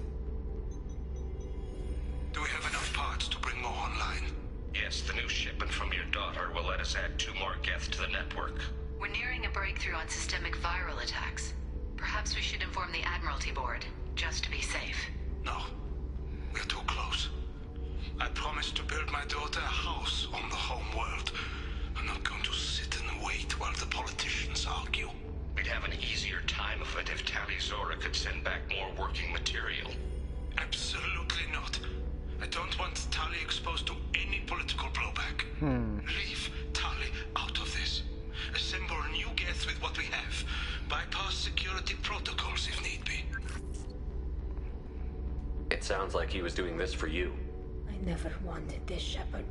guess the new shipment from your daughter will let us add 2 more Geth to the network. We're nearing a breakthrough on systemic viral attacks. Perhaps we should inform the Admiralty Board, just to be safe. No. We're too close. I promised to build my daughter a house on the home world. I'm not going to sit and wait while the politicians argue. We'd have an easier time of it if Tali Zora could send back more working material. Absolutely not. I don't want Tali exposed to any political blowback. Leave Tali out of this. Assemble a new Geth with what we have. Bypass security protocols if need be. It sounds like he was doing this for you. I never wanted this, Shepard.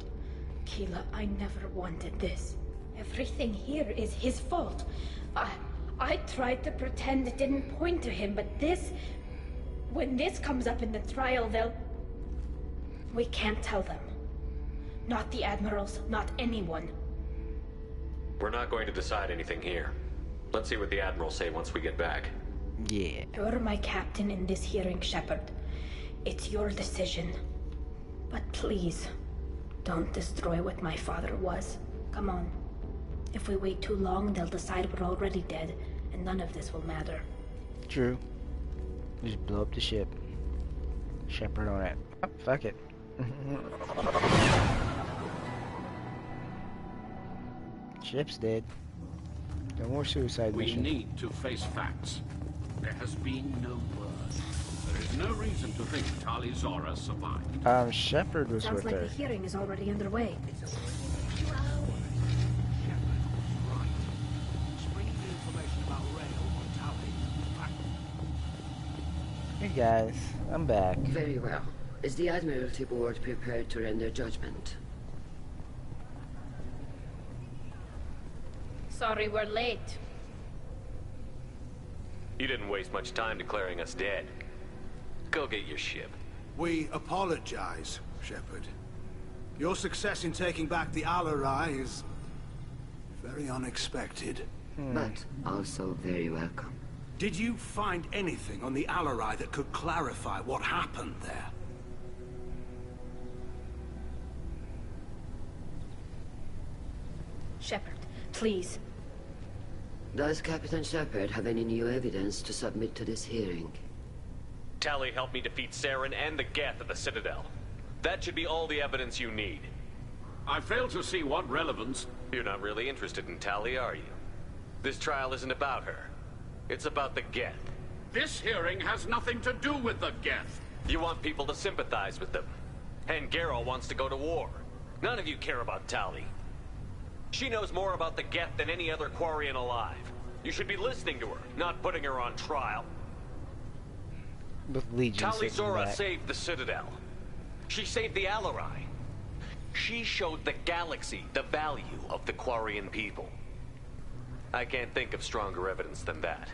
Keela, I never wanted this. Everything here is his fault. I tried to pretend it didn't point to him, but this... When this comes up in the trial, they'll... We can't tell them. Not the Admirals, not anyone. We're not going to decide anything here. Let's see what the Admirals say once we get back. Yeah. You're my captain in this hearing, Shepard. It's your decision. But please, don't destroy what my father was. Come on. If we wait too long, they'll decide we're already dead, and none of this will matter. True. Just blow up the ship. Shepard on it. Oh, fuck it. Ship's dead. No more suicide mission. We need to face facts. There has been no word. There is no reason to think Tali Zora survived. Shepard was Sounds with like her. the hearing is already underway. Hey guys, I'm back. Very well. Is the Admiralty Board prepared to render judgment? Sorry we're late. You didn't waste much time declaring us dead. Go get your ship. We apologize, Shepard. Your success in taking back the Alarai is... very unexpected. But also very welcome. Did you find anything on the Alarai that could clarify what happened there? Shepard, please. Does Captain Shepard have any new evidence to submit to this hearing? Tali helped me defeat Saren and the Geth at the Citadel. That should be all the evidence you need. I fail to see what relevance... You're not really interested in Tali, are you? This trial isn't about her. It's about the Geth. This hearing has nothing to do with the Geth. You want people to sympathize with them. And Garrow wants to go to war. None of you care about Tali. She knows more about the Geth than any other Quarian alive. You should be listening to her, not putting her on trial. With Legion Tali sitting Zora back. saved the Citadel. She saved the Alarai. She showed the galaxy the value of the Quarian people. I can't think of stronger evidence than that.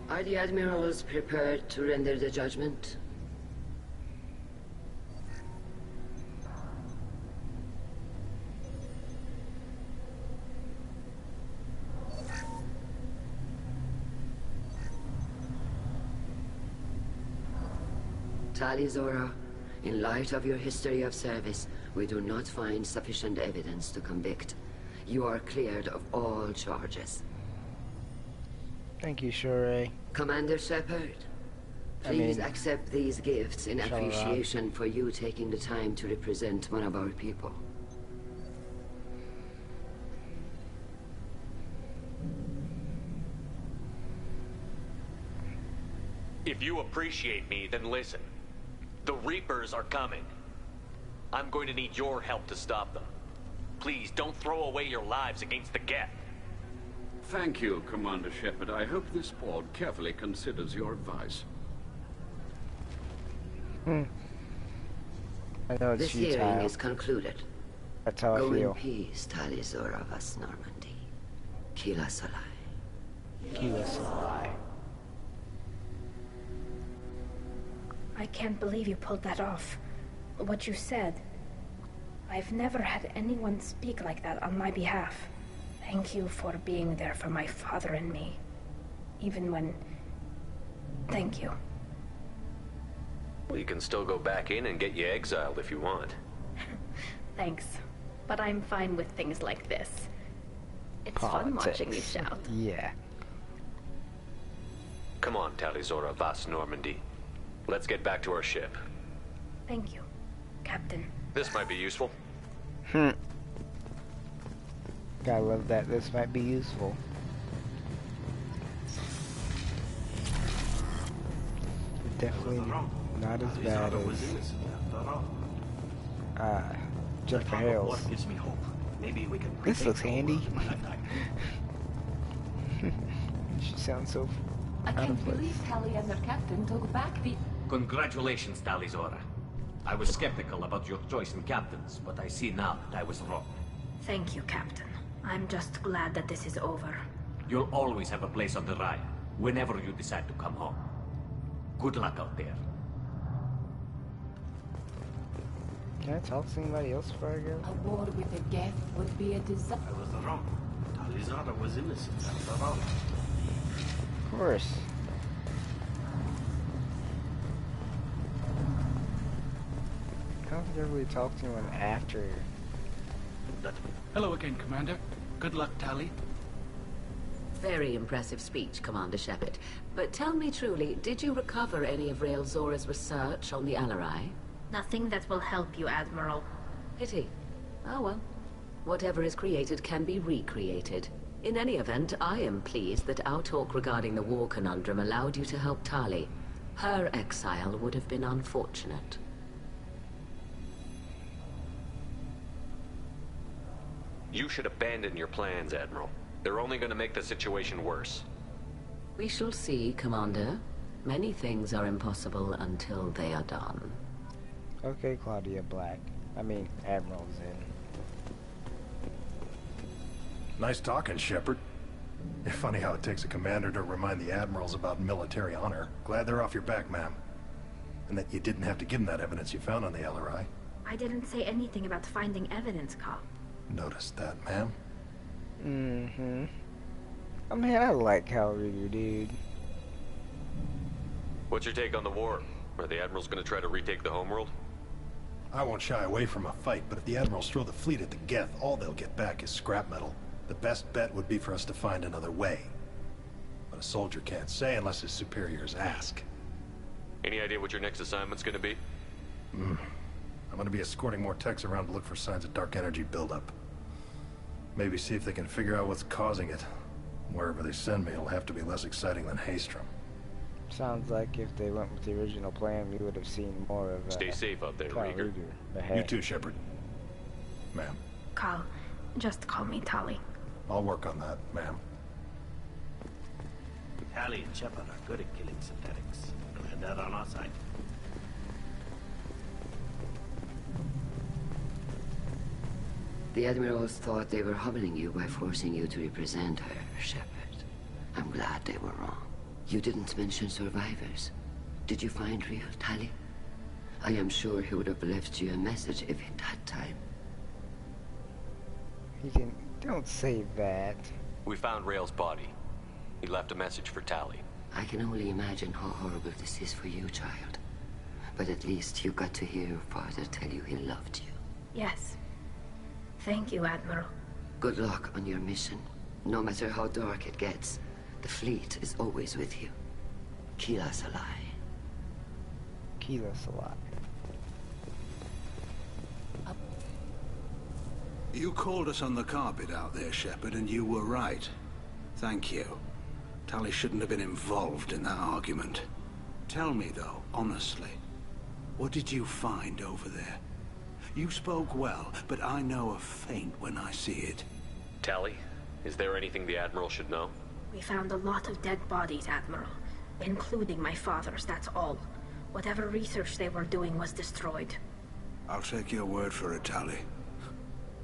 Are the Admirals prepared to render the judgment? Tali Zora, in light of your history of service, we do not find sufficient evidence to convict. You are cleared of all charges. Thank you, Shure. Commander Shepard, please accept these gifts in appreciation for you taking the time to represent one of our people. If you appreciate me, then listen. The Reapers are coming. I'm going to need your help to stop them. Please, don't throw away your lives against the Geth. Thank you, Commander Shepard. I hope this board carefully considers your advice. I know it's This futile. hearing is concluded. That's how Go I feel. in peace, Tali Zora vas Normandy. Kila Salai. Kila Salai. I can't believe you pulled that off. What you said. I've never had anyone speak like that on my behalf. Thank you for being there for my father and me. Even when... Thank you. We can still go back in and get you exiled if you want. Thanks. But I'm fine with things like this. It's fun watching you shout. Yeah. Come on, Talizora Vas Normandy. Let's get back to our ship. Thank you, Captain. This might be useful. Gotta love that. This might be useful. Definitely not as bad as Jennifer Hale's. Gives me hope. Maybe we can. This looks handy. She sounds so I out of can't place. believe Tali and their captain took back the... Congratulations, Talizora. I was skeptical about your choice in captains, but I see now that I was wrong. Thank you, Captain. I'm just glad that this is over. You'll always have a place on the Raya, whenever you decide to come home. Good luck out there. Can I talk to anybody else before I go? A war with the Geth would be a disaster. I was wrong. Talizora was innocent after all. Of course. I don't think I really talked to anyone after. Hello again, Commander. Good luck, Tali. Very impressive speech, Commander Shepard. But tell me truly, did you recover any of Rael Zora's research on the Alarai? Nothing that will help you, Admiral. Pity. Oh well. Whatever is created can be recreated. In any event, I am pleased that our talk regarding the war conundrum allowed you to help Tali. Her exile would have been unfortunate. You should abandon your plans, Admiral. They're only going to make the situation worse. We shall see, Commander. Many things are impossible until they are done. Okay, Claudia Black. I mean, Admiral Zinn. Nice talking, Shepard. It's funny how it takes a commander to remind the admirals about military honor. Glad they're off your back, ma'am. And that you didn't have to give them that evidence you found on the LRI. I didn't say anything about finding evidence, Carl. Noticed that, ma'am. Mm-hmm. I mean, I like Cal Rieger, dude. What's your take on the war? Are the Admirals going to try to retake the homeworld? I won't shy away from a fight, but if the admirals throw the fleet at the Geth, all they'll get back is scrap metal. The best bet would be for us to find another way. But a soldier can't say unless his superiors ask. Any idea what your next assignment's going to be? I'm going to be escorting more techs around to look for signs of dark energy buildup. Maybe see if they can figure out what's causing it. Wherever they send me, it'll have to be less exciting than Haystrom. Sounds like if they went with the original plan, we would have seen more of Stay safe out there, Rieger. You too, Shepard. Ma'am. Carl, just call me Tali. I'll work on that, ma'am. Tali and Shepard are good at killing synthetics. And they're on our side. The Admirals thought they were humbling you by forcing you to represent her, Shepard. I'm glad they were wrong. You didn't mention survivors. Did you find real Tali? I am sure he would have left you a message if he'd had time. He didn't. Don't say that. We found Rael's body. He left a message for Tali. I can only imagine how horrible this is for you, child. But at least you got to hear your father tell you he loved you. Yes. Thank you, Admiral. Good luck on your mission. No matter how dark it gets, the fleet is always with you. Kila Salai. Kila Salai. You called us on the carpet out there, Shepard, and you were right. Thank you. Tali shouldn't have been involved in that argument. Tell me, though, honestly, what did you find over there? You spoke well, but I know a feint when I see it. Tali, is there anything the Admiral should know? We found a lot of dead bodies, Admiral. Including my father's, that's all. Whatever research they were doing was destroyed. I'll take your word for it, Tali.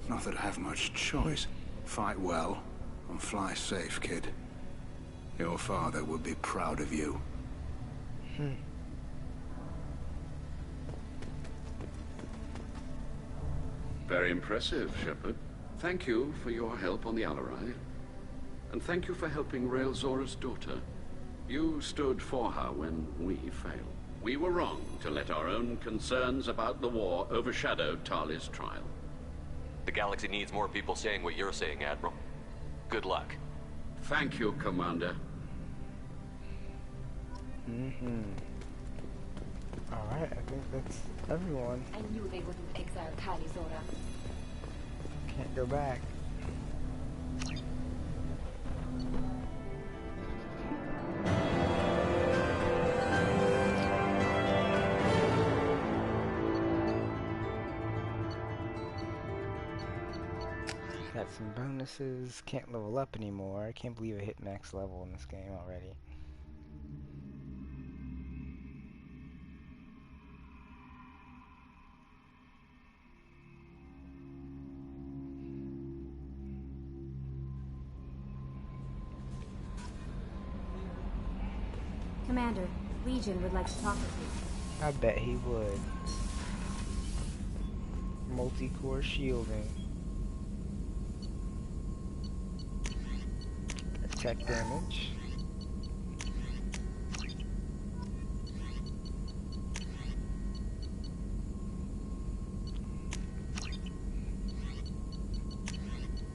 Not that I have much choice. Fight well, and fly safe, kid. Your father would be proud of you. Very impressive, Shepard. Thank you for your help on the Alarai. And thank you for helping Rael Zora's daughter. You stood for her when we failed. We were wrong to let our own concerns about the war overshadow Tali's trial. The galaxy needs more people saying what you're saying, Admiral. Good luck. Thank you, Commander. Alright, I think that's everyone. I knew they wouldn't exile Tali Zora. Can't go back. Got some bonuses. Can't level up anymore. I can't believe I hit max level in this game already. Commander, Legion would like to talk with you. I bet he would. Multi-core shielding. Attack damage.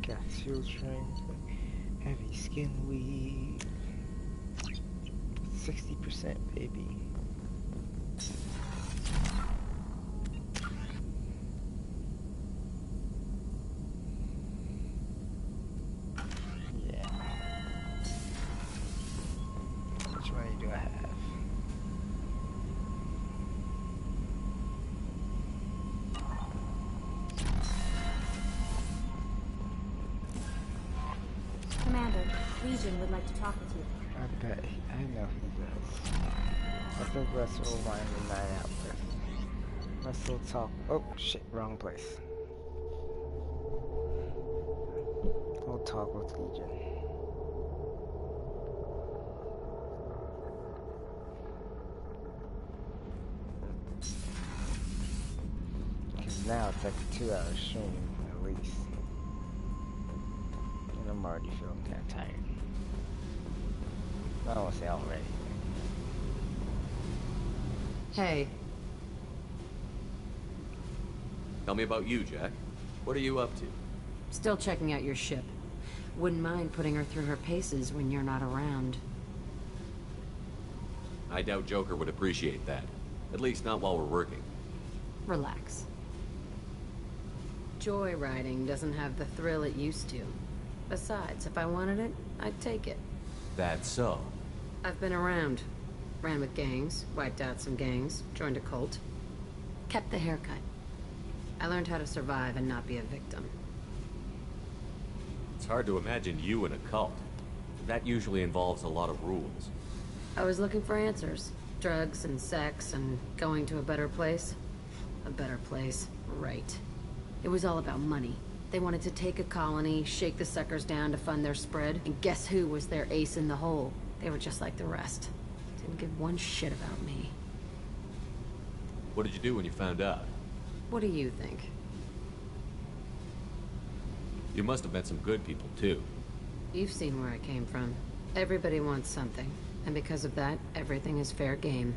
Got shield strength. Heavy skin weave. 60%, baby. Yeah. Which money do I have? Commander, Legion would like to talk with you. I bet I know he does. I think that's what we'll wind the night out with. Let's still talk. Oh shit, wrong place. We'll talk with Legion. Because now it's like a 2-hour stream at least. And I'm already feeling kind of tired. I don't want to say already. Hey. Tell me about you, Jack. What are you up to? Still checking out your ship. Wouldn't mind putting her through her paces when you're not around. I doubt Joker would appreciate that. At least not while we're working. Relax. Joyriding doesn't have the thrill it used to. Besides, if I wanted it, I'd take it. That's so. I've been around. Ran with gangs, wiped out some gangs, joined a cult. Kept the haircut. I learned how to survive and not be a victim. It's hard to imagine you in a cult. That usually involves a lot of rules. I was looking for answers. Drugs and sex and going to a better place. A better place, right. It was all about money. They wanted to take a colony, shake the suckers down to fund their spread, and guess who was their ace in the hole? They were just like the rest. Didn't give one shit about me. What did you do when you found out? What do you think? You must have met some good people, too. You've seen where I came from. Everybody wants something, and because of that, everything is fair game.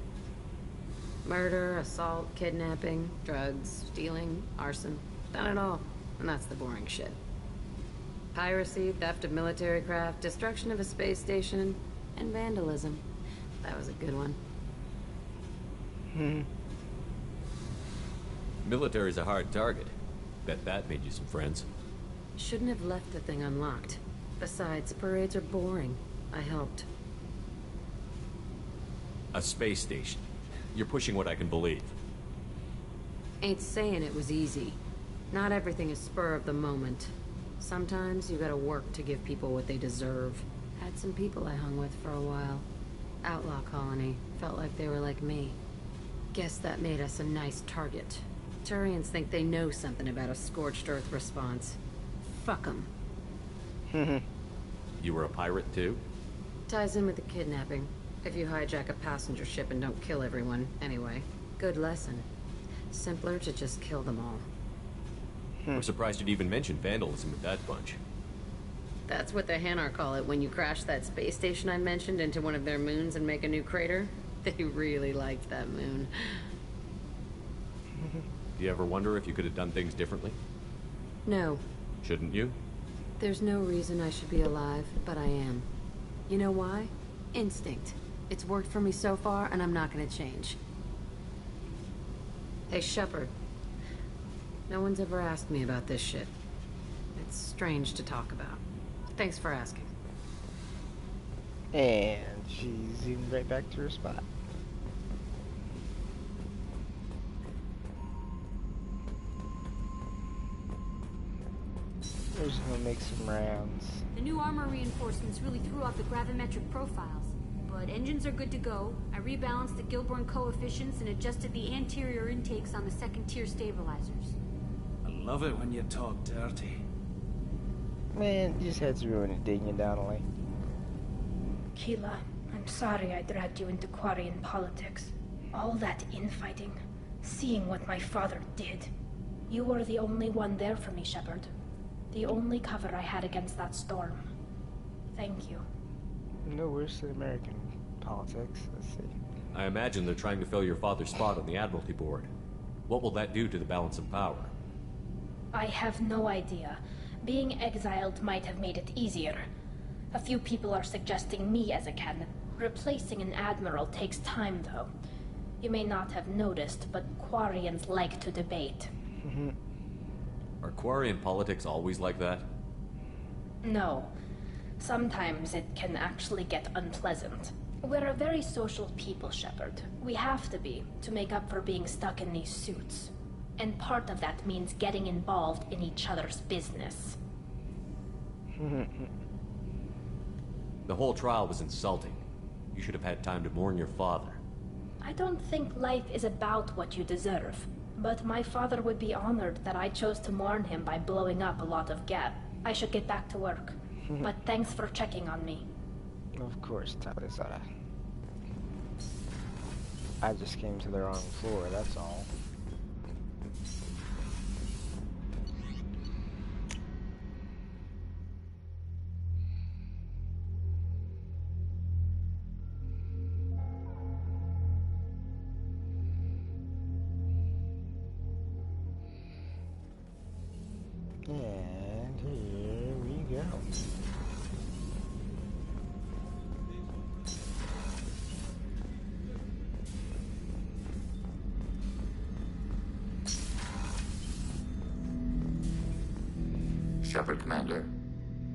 Murder, assault, kidnapping, drugs, stealing, arson. Done it all. And that's the boring shit. Piracy, theft of military craft, destruction of a space station, and vandalism. That was a good one. Military's a hard target. Bet that made you some friends. Shouldn't have left the thing unlocked. Besides, parades are boring. I helped. A space station. You're pushing what I can believe. Ain't saying it was easy. Not everything is spur of the moment. Sometimes you gotta work to give people what they deserve. Had some people I hung with for a while. Outlaw colony. Felt like they were like me. Guess that made us a nice target. Turians think they know something about a scorched earth response. Fuck 'em. You were a pirate, too? Ties in with the kidnapping. If you hijack a passenger ship and don't kill everyone, anyway. Good lesson. Simpler to just kill them all. I'm surprised you'd even mention vandalism with that bunch. That's what the Hanar call it when you crash that space station I mentioned into one of their moons and make a new crater. They really liked that moon. Do you ever wonder if you could have done things differently? No. Shouldn't you? There's no reason I should be alive, but I am. You know why? Instinct. It's worked for me so far, and I'm not gonna change. Hey, Shepard. No one's ever asked me about this shit. It's strange to talk about. Thanks for asking. And she zoomed right back to her spot. We're just gonna make some rounds. The new armor reinforcements really threw off the gravimetric profiles. But engines are good to go. I rebalanced the Gilborn coefficients and adjusted the anterior intakes on the second-tier stabilizers. I love it when you talk dirty. Man, you just had to ruin it, didn't you, Donnelly? Keela, I'm sorry I dragged you into Quarian politics. All that infighting, seeing what my father did. You were the only one there for me, Shepard. The only cover I had against that storm. Thank you. No worse than American politics. Let's see. I imagine they're trying to fill your father's spot on the Admiralty Board. What will that do to the balance of power? I have no idea. Being exiled might have made it easier. A few people are suggesting me as a candidate. Replacing an admiral takes time, though. You may not have noticed, but Quarians like to debate. Are Quarian politics always like that? No. Sometimes it can actually get unpleasant. We're a very social people, Shepard. We have to be, to make up for being stuck in these suits. And part of that means getting involved in each other's business. The whole trial was insulting. You should have had time to mourn your father. I don't think life is about what you deserve. But my father would be honored that I chose to mourn him by blowing up a lot of gap. I should get back to work. But thanks for checking on me. Of course, Talizara. I just came to the wrong floor, that's all. And here we go. Shepard, Commander.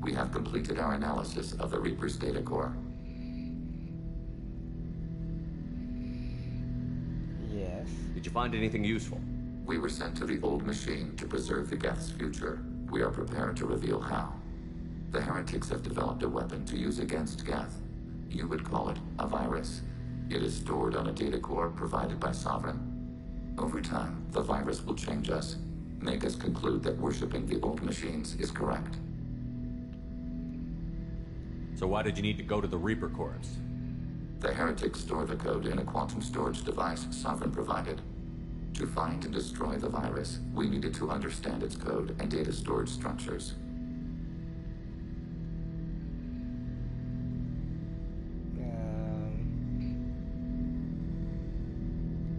We have completed our analysis of the Reaper's data core. Yes. Did you find anything useful? We were sent to the old machine to preserve the Geth's future. We are prepared to reveal how. The heretics have developed a weapon to use against Geth. You would call it a virus. It is stored on a data core provided by Sovereign. Over time, the virus will change us, make us conclude that worshipping the old machines is correct. So why did you need to go to the Reaper Corps? The heretics store the code in a quantum storage device Sovereign provided. To find and destroy the virus, we needed to understand its code and data storage structures.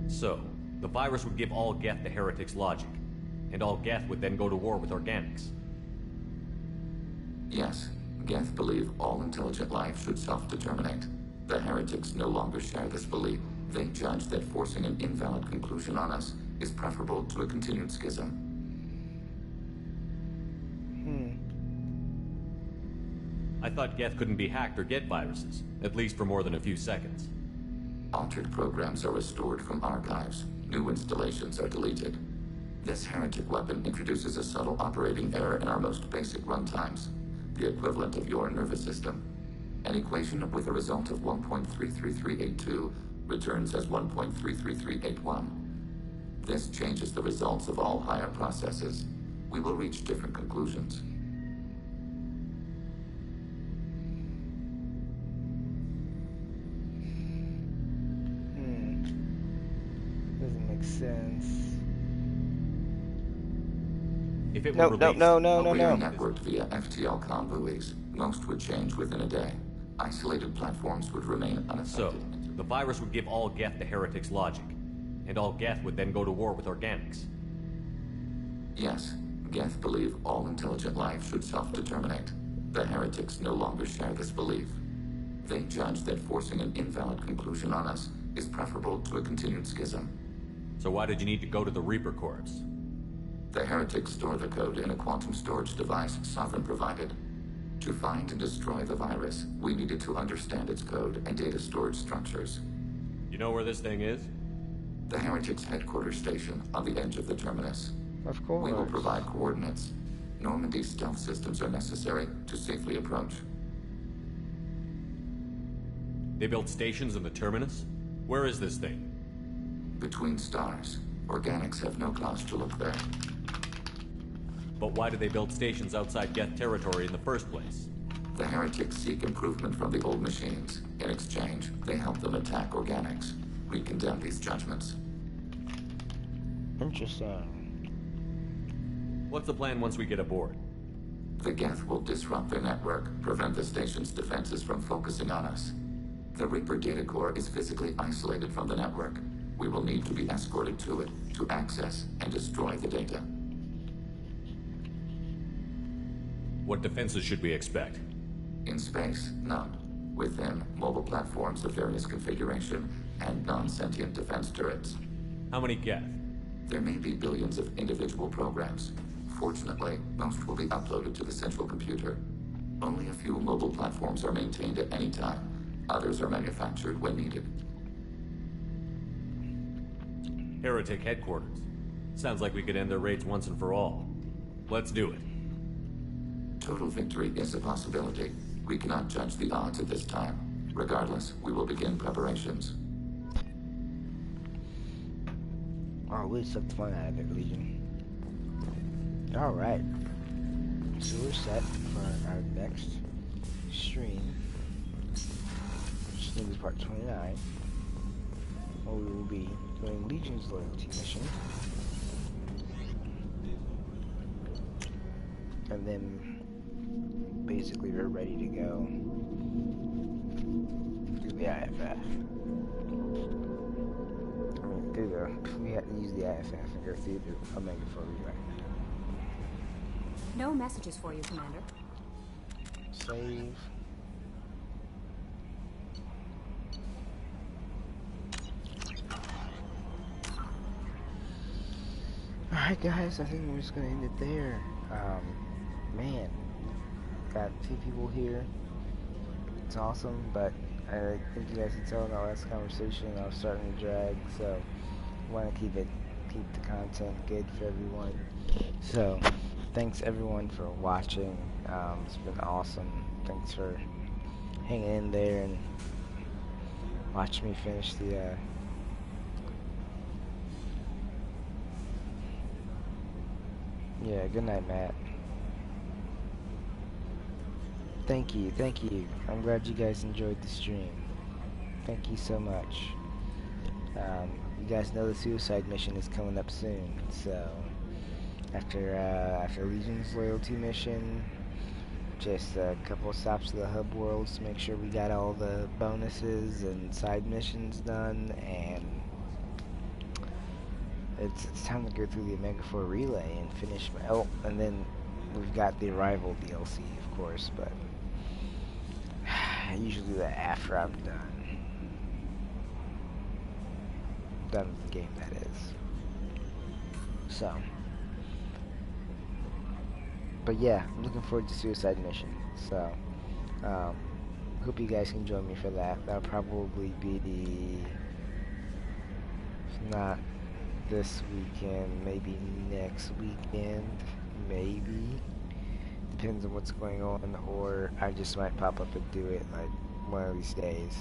So, the virus would give all Geth the heretics' logic, and all Geth would then go to war with organics. Yes, Geth believe all intelligent life should self-determinate. The heretics no longer share this belief. They judge that forcing an invalid conclusion on us is preferable to a continued schism. I thought Geth couldn't be hacked or get viruses, at least for more than a few seconds. Altered programs are restored from archives. New installations are deleted. This heretic weapon introduces a subtle operating error in our most basic runtimes, the equivalent of your nervous system. An equation with a result of 1.33382 returns as 1.33381. This changes the results of all higher processes. We will reach different conclusions. Doesn't make sense. If it No. We are networked via FTL comm buoys. Most would change within a day. Isolated platforms would remain unaffected. So, The virus would give all Geth the heretic's logic, and all Geth would then go to war with organics. Yes, Geth believe all intelligent life should self-determinate. The heretics no longer share this belief. They judge that forcing an invalid conclusion on us is preferable to a continued schism. So why did you need to go to the Reaper Corps? The heretics store the code in a quantum storage device Sovereign provided. To find and destroy the virus, we needed to understand its code and data storage structures. You know where this thing is? The heretics' headquarters station on the edge of the terminus. Of course. We will provide coordinates. Normandy's stealth systems are necessary to safely approach. They built stations in the terminus? Where is this thing? Between stars. Organics have no cause to look there. But why did they build stations outside Geth territory in the first place? The heretics seek improvement from the old machines. In exchange, they help them attack organics. We condemn these judgments. Interesting. What's the plan once we get aboard? The Geth will disrupt their network, prevent the station's defenses from focusing on us. The Reaper data core is physically isolated from the network. We will need to be escorted to it to access and destroy the data. What defenses should we expect? In space, none. Within, mobile platforms of various configuration and non-sentient defense turrets. How many Geth? There may be billions of individual programs. Fortunately, most will be uploaded to the central computer. Only a few mobile platforms are maintained at any time. Others are manufactured when needed. Heretic headquarters. Sounds like we could end their raids once and for all. Let's do it. Total victory is a possibility. We cannot judge the odds at this time. Regardless, we will begin preparations. Oh, we sucked the fun out of it, Legion. Alright. So we're set for our next stream. Which is part 29. Where we will be doing Legion's loyalty mission. And then basically we're ready to go do the IFF. We have to use the IFF and go through the Omega 4 rewrite. No messages for you, Commander. Save. Alright guys, I think we're just gonna end it there. Man, got 2 people here. It's awesome, but I think you guys can tell in our last conversation I was starting to drag, so I want to keep the content good for everyone. So, thanks everyone for watching. It's been awesome. Thanks for hanging in there and watching me finish the yeah, good night, Matt. Thank you. I'm glad you guys enjoyed the stream. Thank you so much. You guys know the suicide mission is coming up soon, so after Legion's loyalty mission, just a couple stops to the hub worlds to make sure we got all the bonuses and side missions done, and it's time to go through the Omega 4 relay and finish my and then we've got the Arrival DLC, of course, but I usually do that after I'm done with the game, that is. So, but yeah, I'm looking forward to Suicide Mission. So, hope you guys can join me for that. That'll probably be if not this weekend, maybe next weekend, maybe. Depends on what's going on, or I just might pop up and do it like one of these days.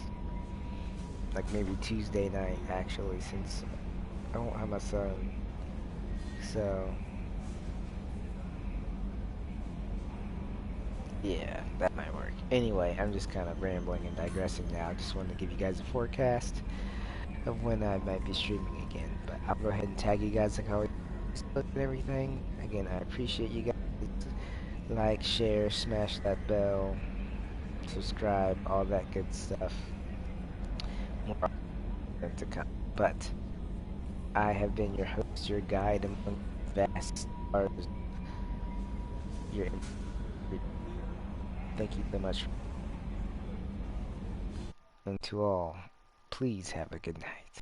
Like maybe Tuesday night, actually, since I won't have my son. So, yeah, that might work. Anyway, I'm just kind of rambling and digressing now. I just wanted to give you guys a forecast of when I might be streaming again. But I'll go ahead and tag you guys like I always do and everything. Again, I appreciate you guys. Like, share, smash that bell, subscribe, all that good stuff. more to come. But I have been your host, your guide among vast stars. Your Thank you so much. And to all, please have a good night.